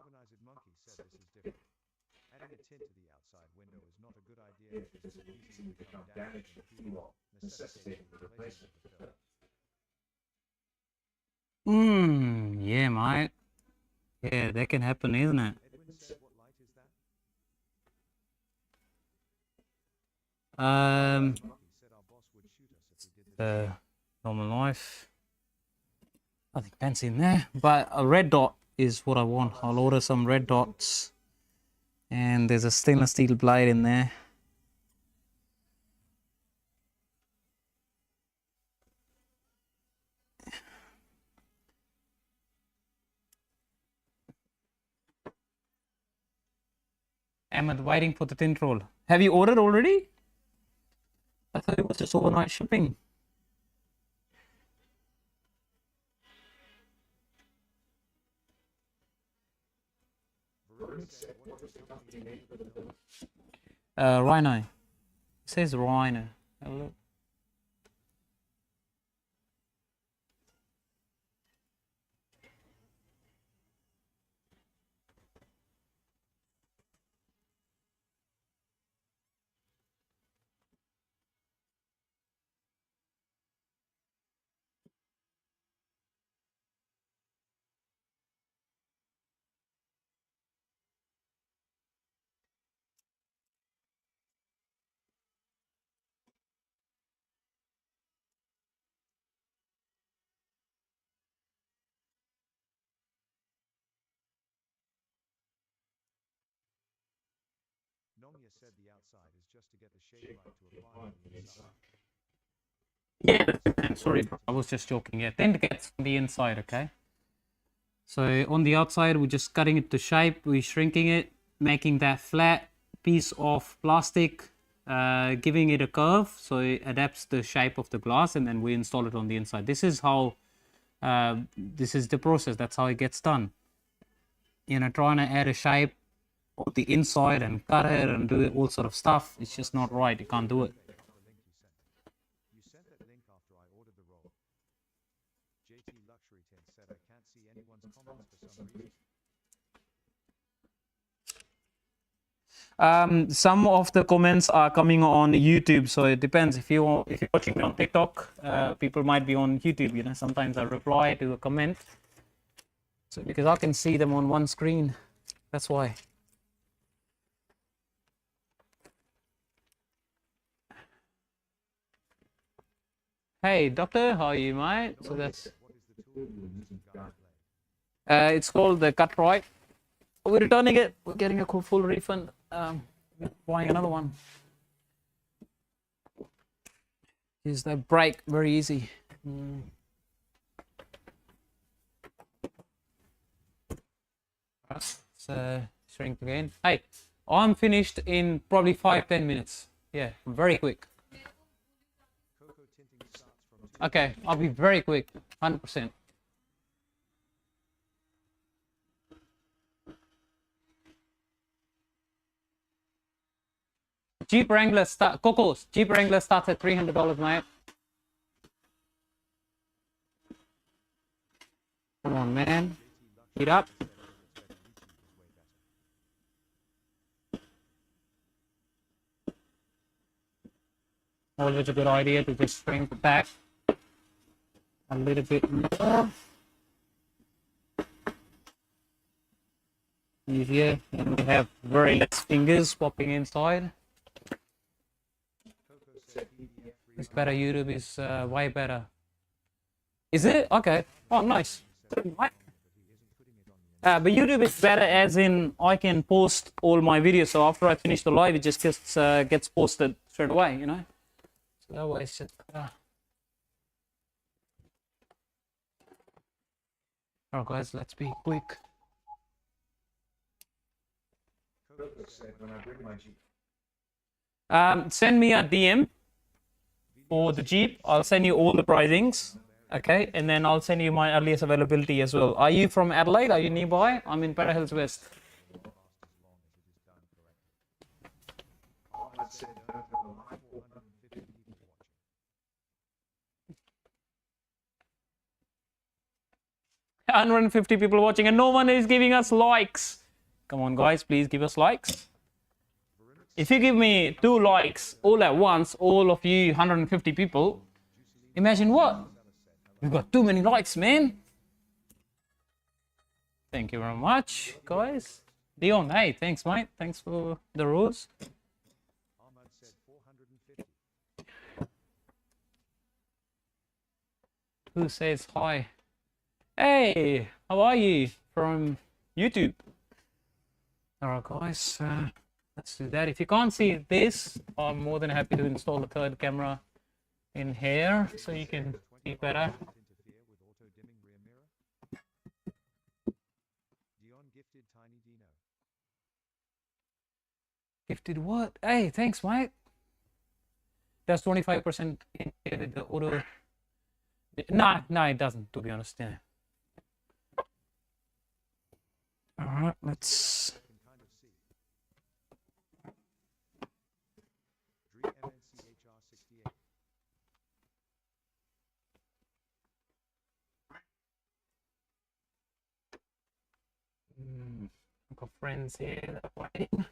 Carbonized Monkey said, "This is different. Adding a tint to the outside window is not a good idea because it will easily become damaged and peel off, necessitating the replacement of the curve. Yeah, mate. Yeah, that can happen, isn't it? Edwin said, what light is that? He said our boss would shoot us if we did this. Normal life. Nothing fancy in there, but a red dot is what I want. I'll order some red dots, and there's a stainless steel blade in there. Ahmed, waiting for the tint roll. Have you ordered already? I thought it was just overnight shipping. Rayno. It says Rayno. Have a look. Nongya said the outside is just to get the shade light to apply on the inside. Yeah, sorry, bro. I was just joking. Yeah, tint gets on the inside, okay? So on the outside, we're just cutting it to shape. We're shrinking it, making that flat piece of plastic, giving it a curve so it adapts the shape of the glass, and then we install it on the inside. This is how, this is the process. That's how it gets done. You know, trying to add a shape on the inside and cut it and do all sort of stuff, it's just not right. You can't do it. You sent that link after I ordered the roll. JT Luxury Tint said I can't see anyone's comments for some reason. Some of the comments are coming on YouTube, so it depends. If you're watching me on TikTok, people might be on YouTube. You know, sometimes I reply to a comment, so because I can see them on one screen, that's why. Hey doctor, how are you, mate? So that's it's called the cut right. We're returning it. We're getting a full refund. Buying another one. Is that break very easy? So shrink again. Hey, I'm finished in probably 5-10 minutes. Yeah, very quick. Okay, I'll be very quick. 100%. Jeep Wrangler Cocos. Jeep Wrangler starts at $300, mate. Come on, man. Heat up. Always a good idea to just shrink the back a little bit more. Easier, and we have very less fingers popping inside. It's better. YouTube is way better. Is it? Okay. Oh, nice. But YouTube is better as in I can post all my videos. So after I finish the live, it just gets posted straight away, you know. So that way it's just. Alright, guys, let's be quick. Send me a DM for the Jeep. I'll send you all the pricings, okay, and then I'll send you my earliest availability as well. Are you from Adelaide? Are you nearby? I'm in Para Hills West. $150 people watching, and no one is giving us likes. Come on, guys, please give us likes. If you give me 2 likes all at once, all of you 150 people, imagine what? We've got too many likes, man. Thank you very much, guys. Dion, hey, thanks, mate. Thanks for the rules. Ahmad said 450. Who says hi? Hey, how are you? From YouTube. Alright, guys. Let's do that. If you can't see this, I'm more than happy to install a third camera in here so you can see better. Interfere with auto dimming rear mirror. Dion gifted Tiny Dino. Gifted what? Hey, thanks, mate. That's 25% in the auto. Nah, it doesn't, to be honest. Yeah. Alright, let's. Can kind of see. Dree MNCHR 68. I've got friends here that are waiting.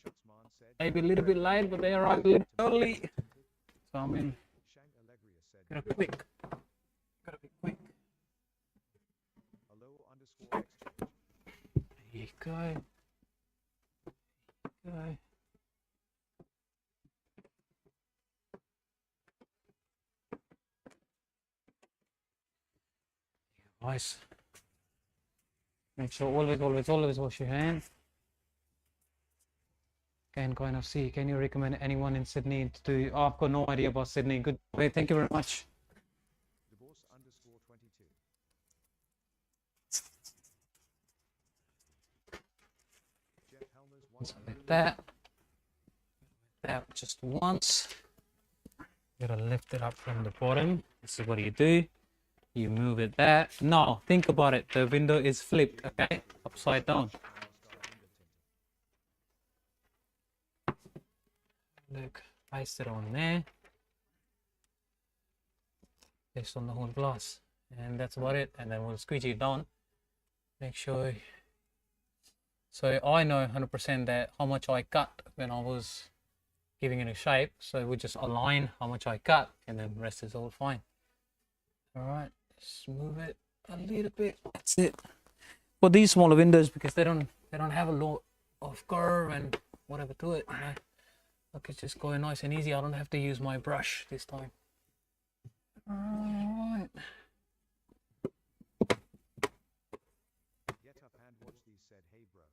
Shutsman said. Maybe a little bit late, but they arrived a little early. So I'm in. Shank Allegria said. Gotta quick. Gotta be quick. Hello underscore exchange. There you go. Go. Nice. Make sure always wash your hands. Can kind of see. Can you recommend anyone in Sydney to do? Oh, I've got no idea about Sydney. Good. Okay, thank you very much. Divorce underscore 22. Jeff Helmer's Just 100. like that. That just once. You gotta lift it up from the bottom. This is what you do. You move it there. Now, think about it. The window is flipped, okay? Upside down. Look, place it on there. Based on the whole glass. And that's about it. And then we'll squeegee it down. Make sure. So I know 100% that how much I cut when I was giving it a shape. So we just align how much I cut and then the rest is all fine. Alright, just move it a little bit. That's it. For these smaller windows, because they don't have a lot of curve and whatever to it, you know. Look, it's just going nice and easy. I don't have to use my brush this time. Alright. Get up and watch these said, hey bro.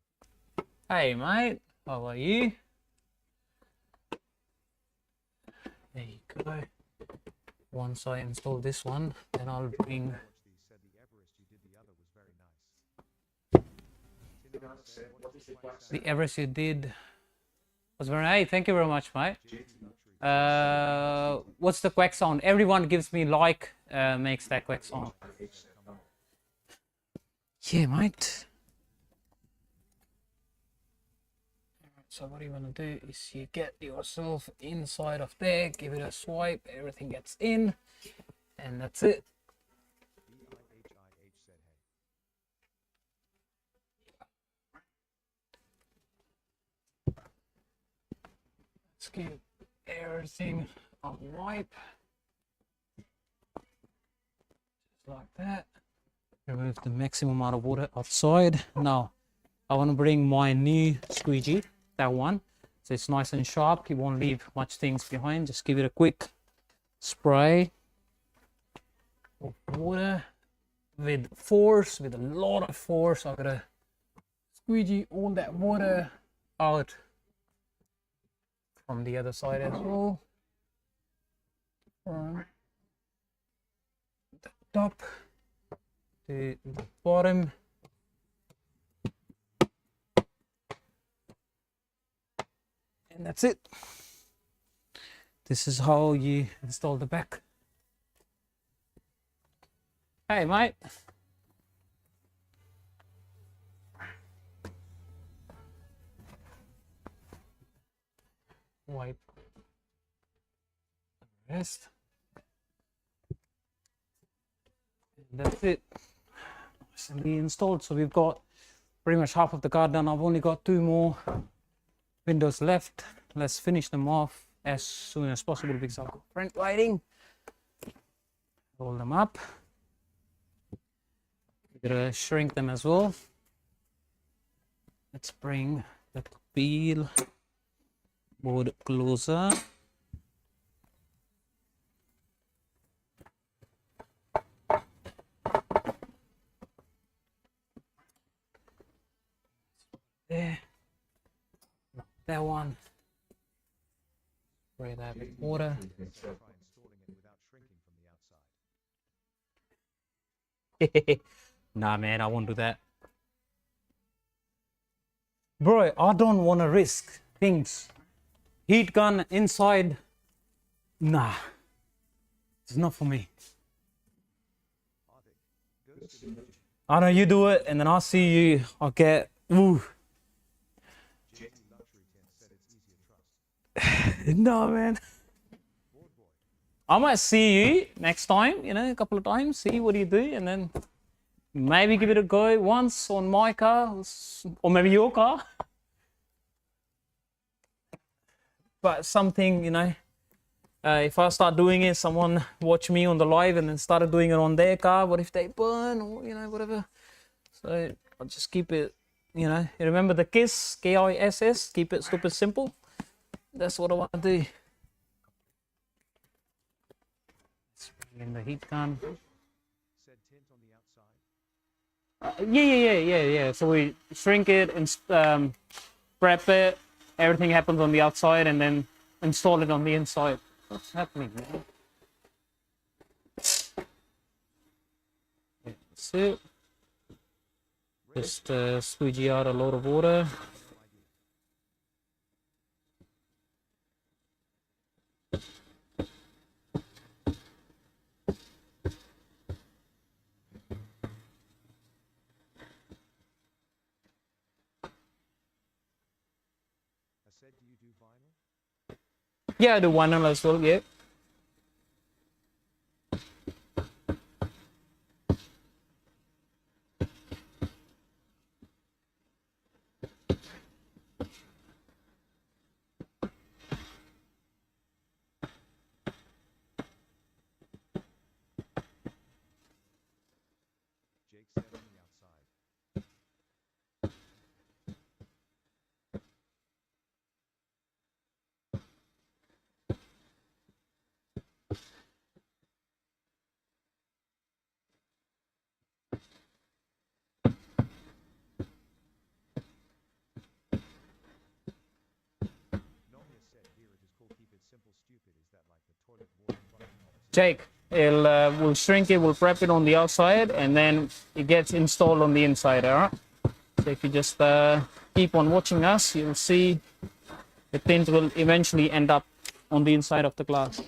Hey mate, how are you? There you go. Once I install this one, then I'll bring. Watch these said the Everest you did the other was very nice. Tinting said, what is the wax The Everest you did was very nice. Thank you very much, mate. What's the quack sound? Everyone gives me like, makes that quack sound. Yeah, mate. So what you want to do is you get yourself inside of there, give it a swipe, everything gets in, and that's it. BIHIH said, hey. Let's give everything a wipe. Just like that. Remove the maximum amount of water outside. Now, I want to bring my new squeegee, that one. So it's nice and sharp. You won't leave much things behind. Just give it a quick spray of water with force, with a lot of force. I'm gonna squeegee all that water out from the other side as well. From the top to the bottom. And that's it. This is how you install the back. Hey mate. Wipe the rest. And that's it. Recently installed. So we've got pretty much half of the car done. I've only got 2 more windows left. Let's finish them off as soon as possible because I've got front lighting. Roll them up. We're gonna shrink them as well. Let's bring the peel board closer. There. That one. Spray that with water. Try installing it without shrinking from the outside. Nah, man, I won't do that. Bro, I don't want to risk things. Heat gun inside. Nah. It's not for me. I know you do it, and then I'll see you. I'll get. Ooh. JT Luxury Tint said it's easier trust. No, man. I might see you next time, you know, a couple of times, see what you do, and then maybe give it a go once on my car, or maybe your car. But something, you know, if I start doing it, someone watch me on the live and then started doing it on their car, what if they burn or, you know, whatever. So I'll just keep it, you know, you remember the KISS, K-I-S-S, keep it stupid simple. That's what I want to do. Let's bring in the heat gun. Said tint on the outside. Yeah. So we shrink it and prep it. Everything happens on the outside and then install it on the inside. What's happening, man? That's it. Just squeegee out a lot of water. I said, do you do vinyl? Yeah, I do vinyl as well, yeah. Jake said on the outside. Nomi said here it is called keep it simple stupid. Is that like the toilet water flushing opposite? Jake, we'll shrink it, we'll prep it on the outside, and then it gets installed on the inside, alright? So if you just keep on watching us, you'll see the tint will eventually end up on the inside of the glass.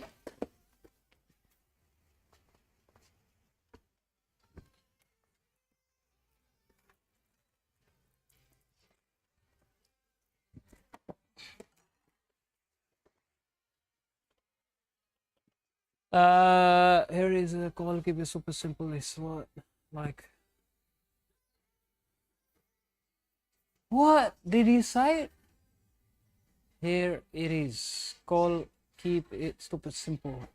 Here is a call, keep it super simple. Is what, like, what did he say? Here it is. Call, keep it stupid simple.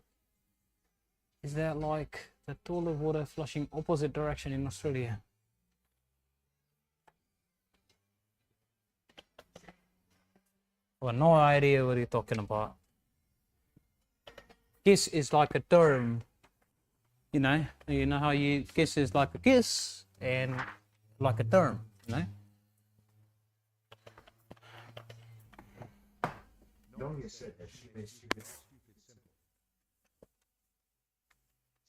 Is that like the toilet water flushing opposite direction in Australia? Well, no idea what you're talking about. Kiss is like a term, you know how you kiss is like a kiss and like a term, you know. Nomi said that she makes you Stupid simple.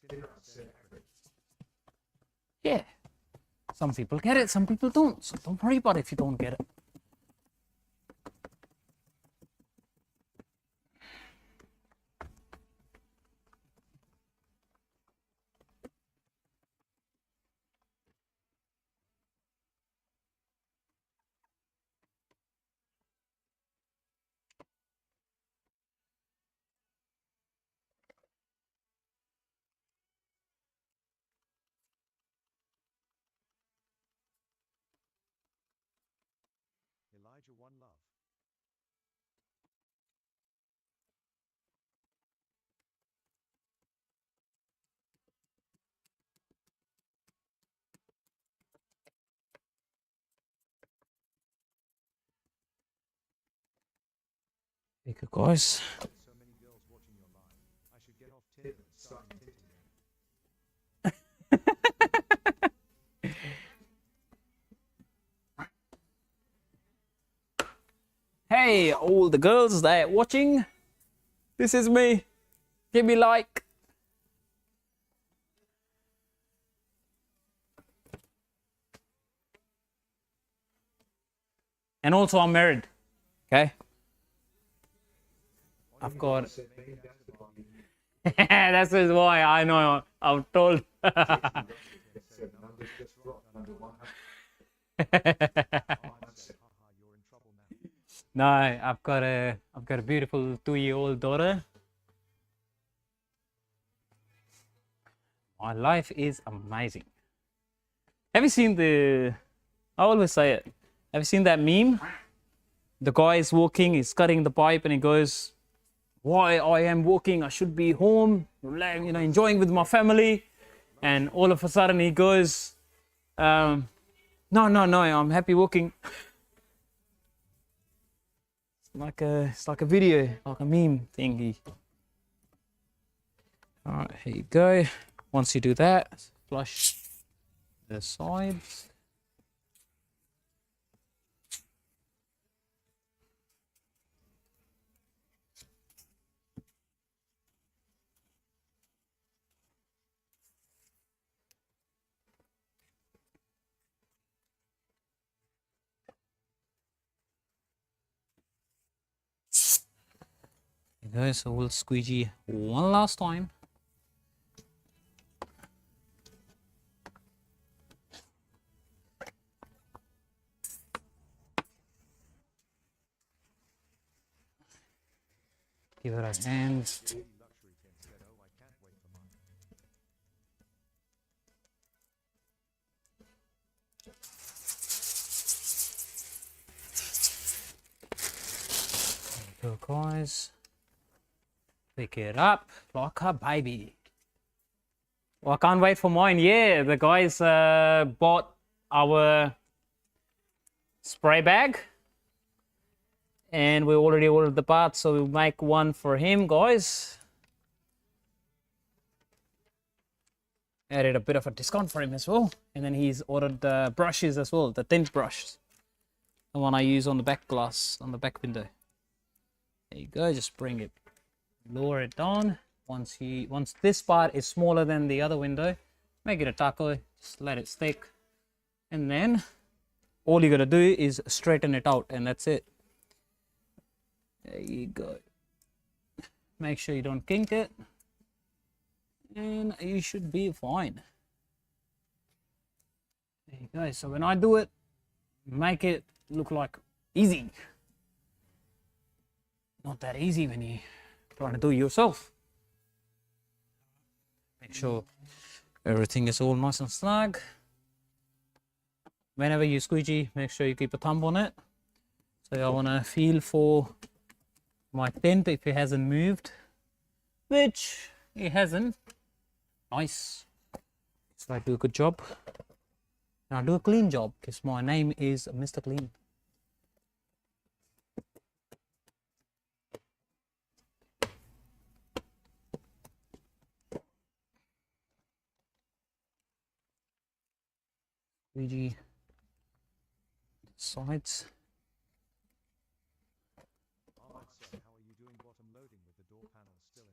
Tint said accurate. Yeah, some people get it, some people don't, so don't worry about it if you don't get it. Elijah one love. Thank you, guys. So many girls watching your live. I should get off Tint and start tinting again. Hey, all the girls that are watching, this is me. Give me like. And also, I'm married. Okay. I've got. That's why I know. I'm told. Said numbers just dropped under 100. Haha, you're in trouble now. No, I've got a beautiful 2-year-old daughter. My life is amazing. Have you seen I always say it. Have you seen that meme? The guy is walking, he's cutting the pipe, and he goes, "Why I am walking? I should be home, enjoying with my family." And all of a sudden he goes, "No, I'm happy walking." It's like a video, like a meme thingy. All right, here you go. Once you do that, flush the sides. There you go, so we'll squeegee one last time. Give it a hand. Luxury Tint said, oh, I can't wait for mine. There you go, guys. Pick it up like a baby. Well, I can't wait for mine. Yeah, the guys bought our spray bag. And we already ordered the parts, so we'll make one for him, guys. Added a bit of a discount for him as well. And then he's ordered the brushes as well, the tint brush. The one I use on the back glass, on the back window. There you go, just bring it, lower it down. Once this part is smaller than the other window, make it a taco, just let it stick. And then all you gotta do is straighten it out, and that's it. There you go. Make sure you don't kink it, and you should be fine. There you go. So when I do it, make it look like easy. Not that easy when you're trying to do it yourself. Make sure everything is all nice and snug. Whenever you squeegee, make sure you keep a thumb on it. So I want to feel for my tint if it hasn't moved, which it hasn't. Nice. So I do a good job. And I do a clean job because my name is Mr. Clean. Squeegee sides. Ahmed said, how are you doing bottom loading with the door panels still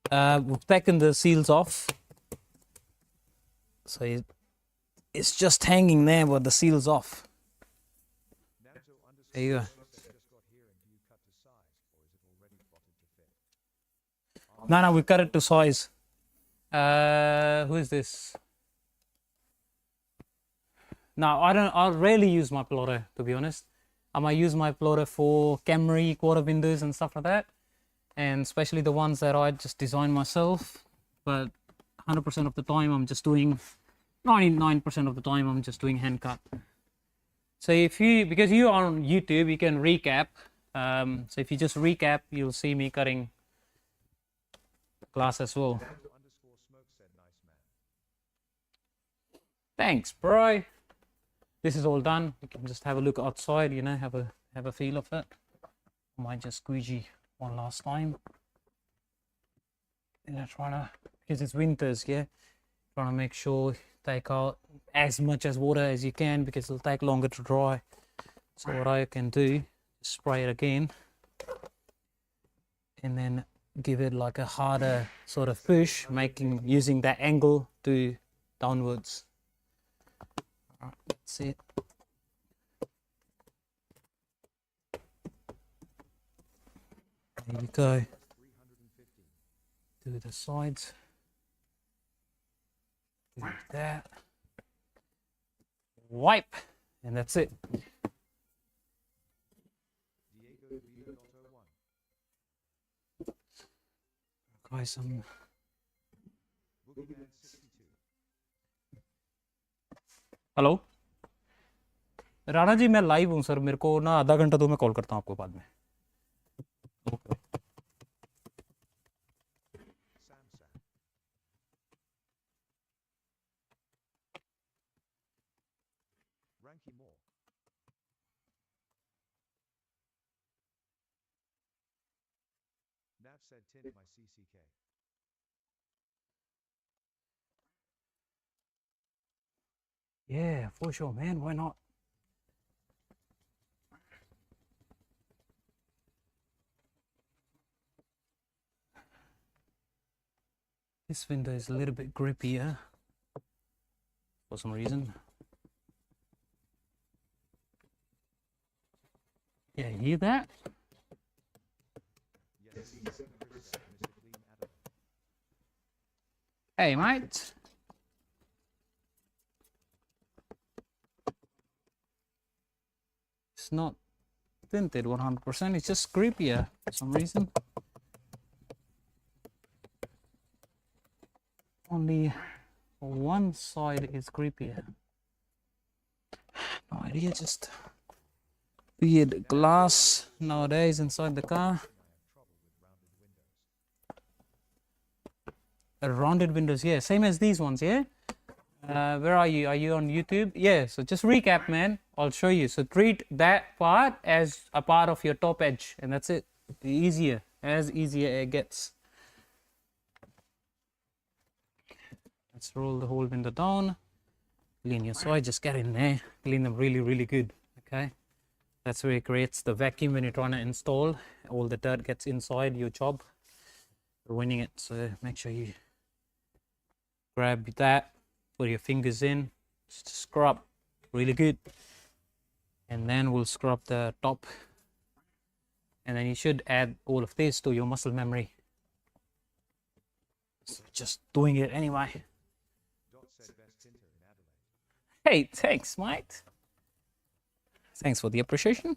intact? We've taken the seals off, so it's just hanging there with the seals off. There you go. Just got here and do you cut to size or is it already plotted to fit? No, we cut it to size. Who is this? No, I rarely use my plotter, to be honest. I might use my plotter for Camry quarter windows and stuff like that, and especially the ones that I just design myself. But 100% of the time I'm just doing, 99% of the time I'm just doing hand cut. So because you are on YouTube, you can recap. So if you just recap, you'll see me cutting glass as well. _smoke said, nice man. Thanks, bro. This is all done. You can just have a look outside, have a feel of it. I might just squeegee one last time. And I'm trying to, because it's winters, yeah, trying to make sure take out as much as water as you can because it'll take longer to dry. So what I can do is spray it again and then give it like a harder sort of push, using that angle to downwards. All right, that's it. There you go. Do the sides. Do that. Wipe, and that's it. Okay, some. Hello Rana ji, मैं live हूँ sir, मेरे को ना आधा घंटा दो, मैं call करता हूँ आपको बाद में. Okay. Nav said tint my CCK. Yeah, for sure, man. Why not? This window is a little bit grippier for some reason. Yeah, you hear that? Yes, Mr Clean Adelaide. Hey, mate. It's not tinted 100%, it's just grippier for some reason. Only one side is grippier. No idea, just weird glass nowadays inside the car. Rounded windows, yeah, same as these ones, yeah. Where are you? Are you on YouTube? Yeah, so just recap, man. I'll show you. So treat that part as a part of your top edge, and that's it. Easier, as easier it gets. Let's roll the whole window down. Clean your side, just get in there. Clean them really, really good. Okay, that's where it creates the vacuum when you're trying to install. All the dirt gets inside your job, ruining it. So make sure you grab that, put your fingers in, just scrub really good, and then we'll scrub the top, and then you should add all of this to your muscle memory. So just doing it anyway. Dot said best tinter in Adelaide. Hey, thanks, mate. Thanks for the appreciation.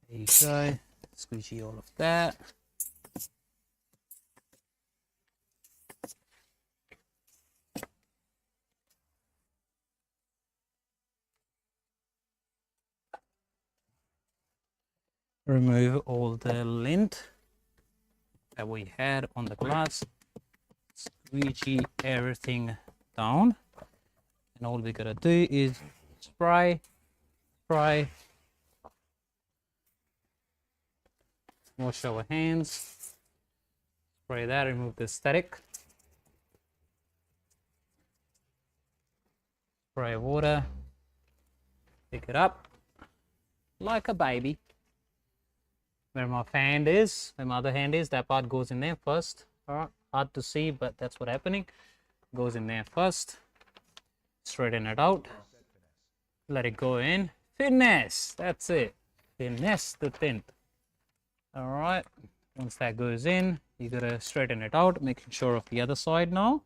There you go. Squeegee all of that. Remove all the lint that we had on the glass. Squeegee everything down. And all we gotta do is spray. Wash our hands. Spray that, remove the static. Spray water. Pick it up like a baby. Where my hand is, where my other hand is, that part goes in there first. All right, hard to see, but that's what's happening. Goes in there first. Straighten it out. Let it go in. Finesse, that's it. Finesse the tint. All right, once that goes in, you gotta straighten it out, making sure of the other side now.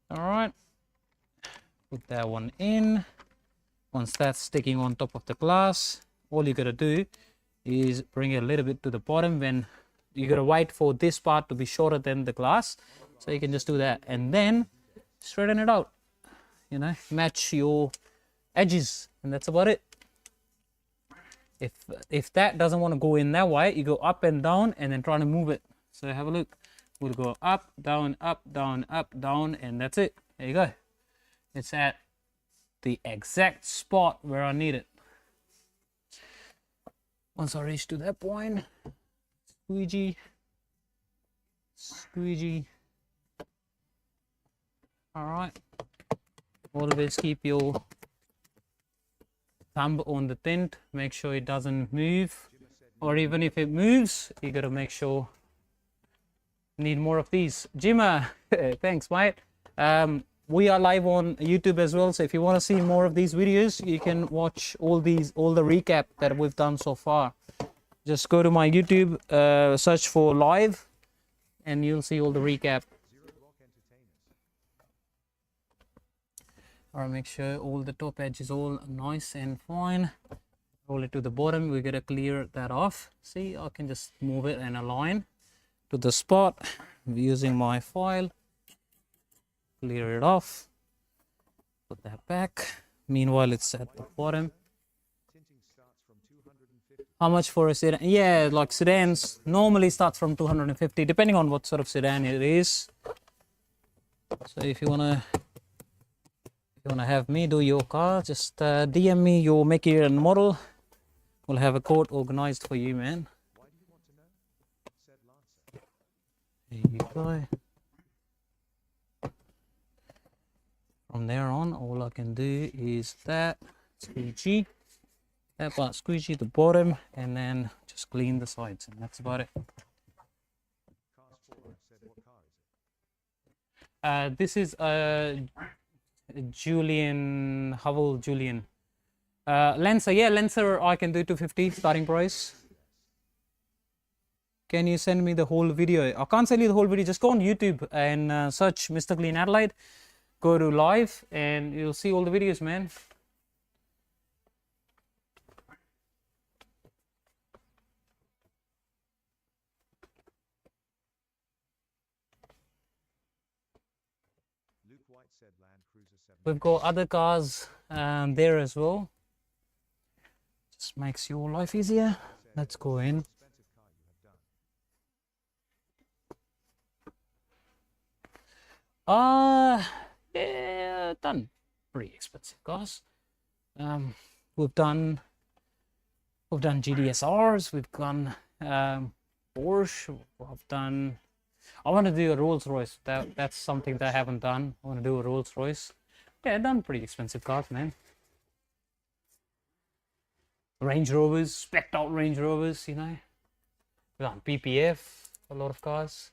All right, put that one in. Once that's sticking on top of the glass, all you gotta do is bring it a little bit to the bottom. When you gotta wait for this part to be shorter than the glass, so you can just do that and then straighten it out, you know, match your edges, and that's about it. If that doesn't want to go in that way, you go up and down and then try to move it. So have a look. We'll go up, down, up, down, and that's it. There you go. It's at the exact spot where I need it. Once I reach to that point, squeegee, squeegee. All right, always keep your thumb on the tint, make sure it doesn't move, or even if it moves, you gotta make sure. Need more of these. Jimma, thanks mate. We are live on YouTube as well, so if you want to see more of these videos, you can watch all the recap that we've done so far. Just go to my YouTube, search for live, and you'll see all the recap. Alright, make sure all the top edge is all nice and fine. Roll it to the bottom. We gotta clear that off. See, I can just move it and align to the spot using my file. Clear it off, put that back. Meanwhile, it's at the bottom. How much for a sedan? Yeah, like sedans normally starts from 250, depending on what sort of sedan it is. So if you wanna have me do your car, just DM me your make, year and model. We'll have a quote organized for you, man. There you go. From there on, all I can do is that squeegee, that part squeegee the bottom, and then just clean the sides, and that's about it. This is a Jolion, Haval Jolion. Lancer, yeah, Lancer I can do 250 starting price. Can you send me the whole video? I can't send you the whole video, just go on YouTube and search Mr Clean Adelaide. Go to live and you'll see all the videos, man. Luke White said Land Cruiser 7. We've got other cars there as well. Just makes your life easier. Let's go in. Yeah, done pretty expensive cars. We've done GDSRs, we've done Porsche, I've done. I want to do a Rolls Royce. That's something that I haven't done. I want to do a Rolls Royce. Yeah, I've done pretty expensive cars, man. Range Rovers, specced out Range Rovers, you know. We've done PPF, a lot of cars.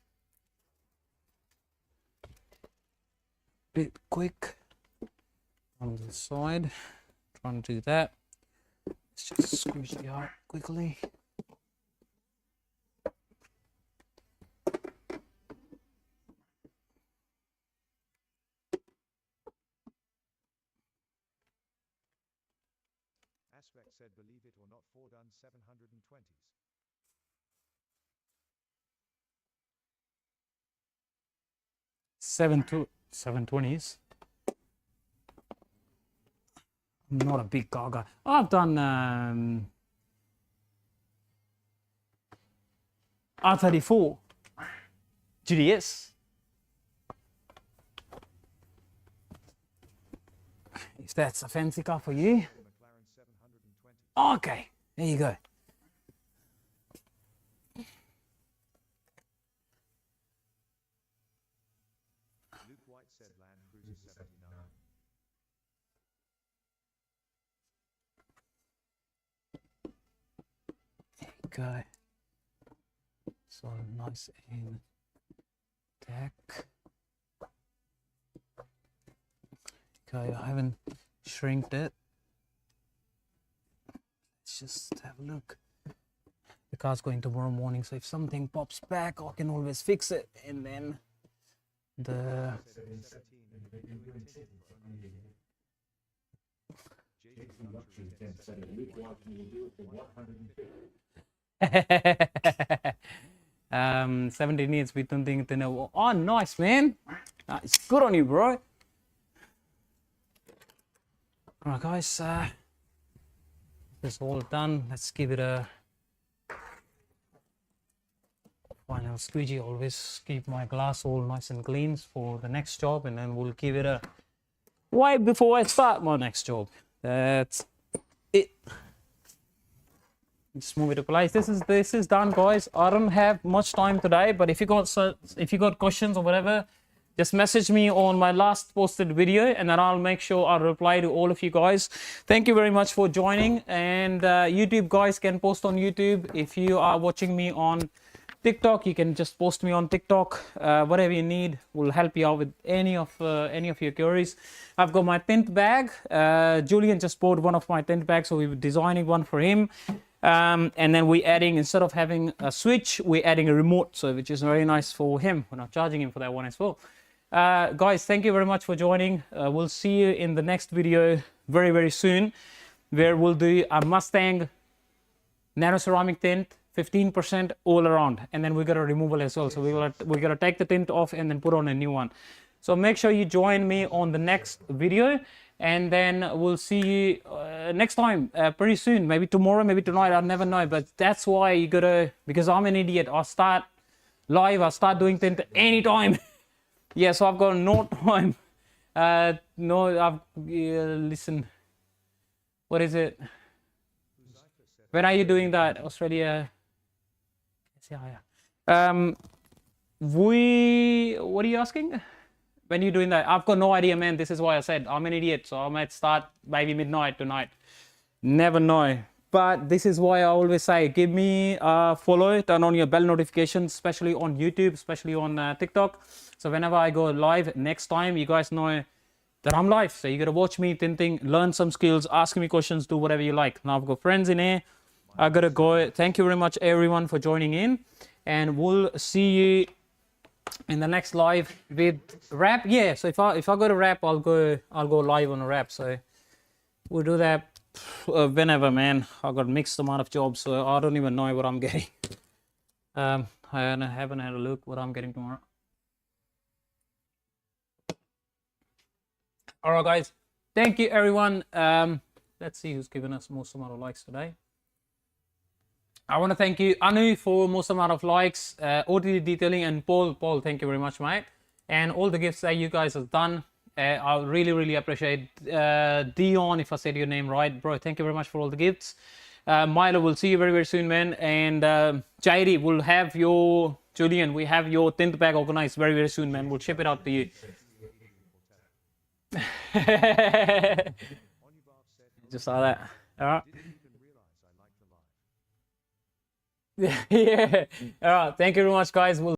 Bit quick on the side, trying to do that. Let's just squeeze it out quickly. Aspect said, believe it or not, 4 done 720s. 720s. I'm not a big car guy. Oh, I've done R34 GDS. If that's a fancy car for you. Okay, there you go. Luke White said Land Cruiser 79. There you go. So nice and tack. Okay, I haven't shrinked it. Let's just have a look. The car's going tomorrow morning, so if something pops back, I can always fix it. And then the $17 17 years we don't think to know. Oh, nice, man. Nice. Good on you, bro. All right, guys. This is all done. Let's give it a final squeegee. Always keep my glass all nice and clean for the next job, and then we'll give it a way before I start my next job. That's it. Just move it to place. This is done, guys. I don't have much time today, but if you got questions or whatever, just message me on my last posted video, and then I'll make sure I'll reply to all of you guys. Thank you very much for joining. And YouTube guys can post on YouTube. If you are watching me on TikTok, you can just post me on TikTok. Whatever you need, will help you out with any of your queries. I've got my tint bag. Jolion just bought one of my tint bags, so we were designing one for him. And then we're adding, instead of having a switch, we're adding a remote, so which is very nice for him. We're not charging him for that one as well. Guys, thank you very much for joining. We'll see you in the next video very, very soon, where we'll do a Mustang nano ceramic tint, 15% all around, and then we got a removal as well. So we're gonna take the tint off and then put on a new one. So make sure you join me on the next video, and then we'll see you next time pretty soon. Maybe tomorrow, maybe tonight, I'll never know. But that's why you gotta, because I'm an idiot, I'll start live, I'll start doing tint anytime. Yeah, so I've got no time. Listen, what is it? When are you doing that? Australia? What are you asking? When you doing that? I've got no idea, man. This is why I said I'm an idiot. So I might start maybe midnight tonight. Never know. But this is why I always say, give me a follow, turn on your bell notifications, especially on YouTube, especially on TikTok. So whenever I go live next time, you guys know that I'm live. So you got to watch me tinting, learn some skills, ask me questions, do whatever you like. Now I've got friends in here. I got to go. Thank you very much, everyone, for joining in. And we'll see you in the next live with rap. Yeah, so if I go to rap, I'll go live on a rap. So we'll do that whenever, man. I've got a mixed amount of jobs, so I don't even know what I'm getting. I haven't had a look what I'm getting tomorrow. All right, guys. Thank you, everyone. Let's see who's given us most amount of likes today. I want to thank you, Anu, for most amount of likes, OTD Detailing, and Paul. Paul, thank you very much, mate. And all the gifts that you guys have done. I really, really appreciate Dion, if I said your name right, bro. Thank you very much for all the gifts. Milo, we'll see you very, very soon, man. And Jairi, we'll have your, Julian, we have your tint bag organized very, very soon, man. We'll ship it out to you. Just saw that. All right. Yeah. All right. Thank you very much, guys. We'll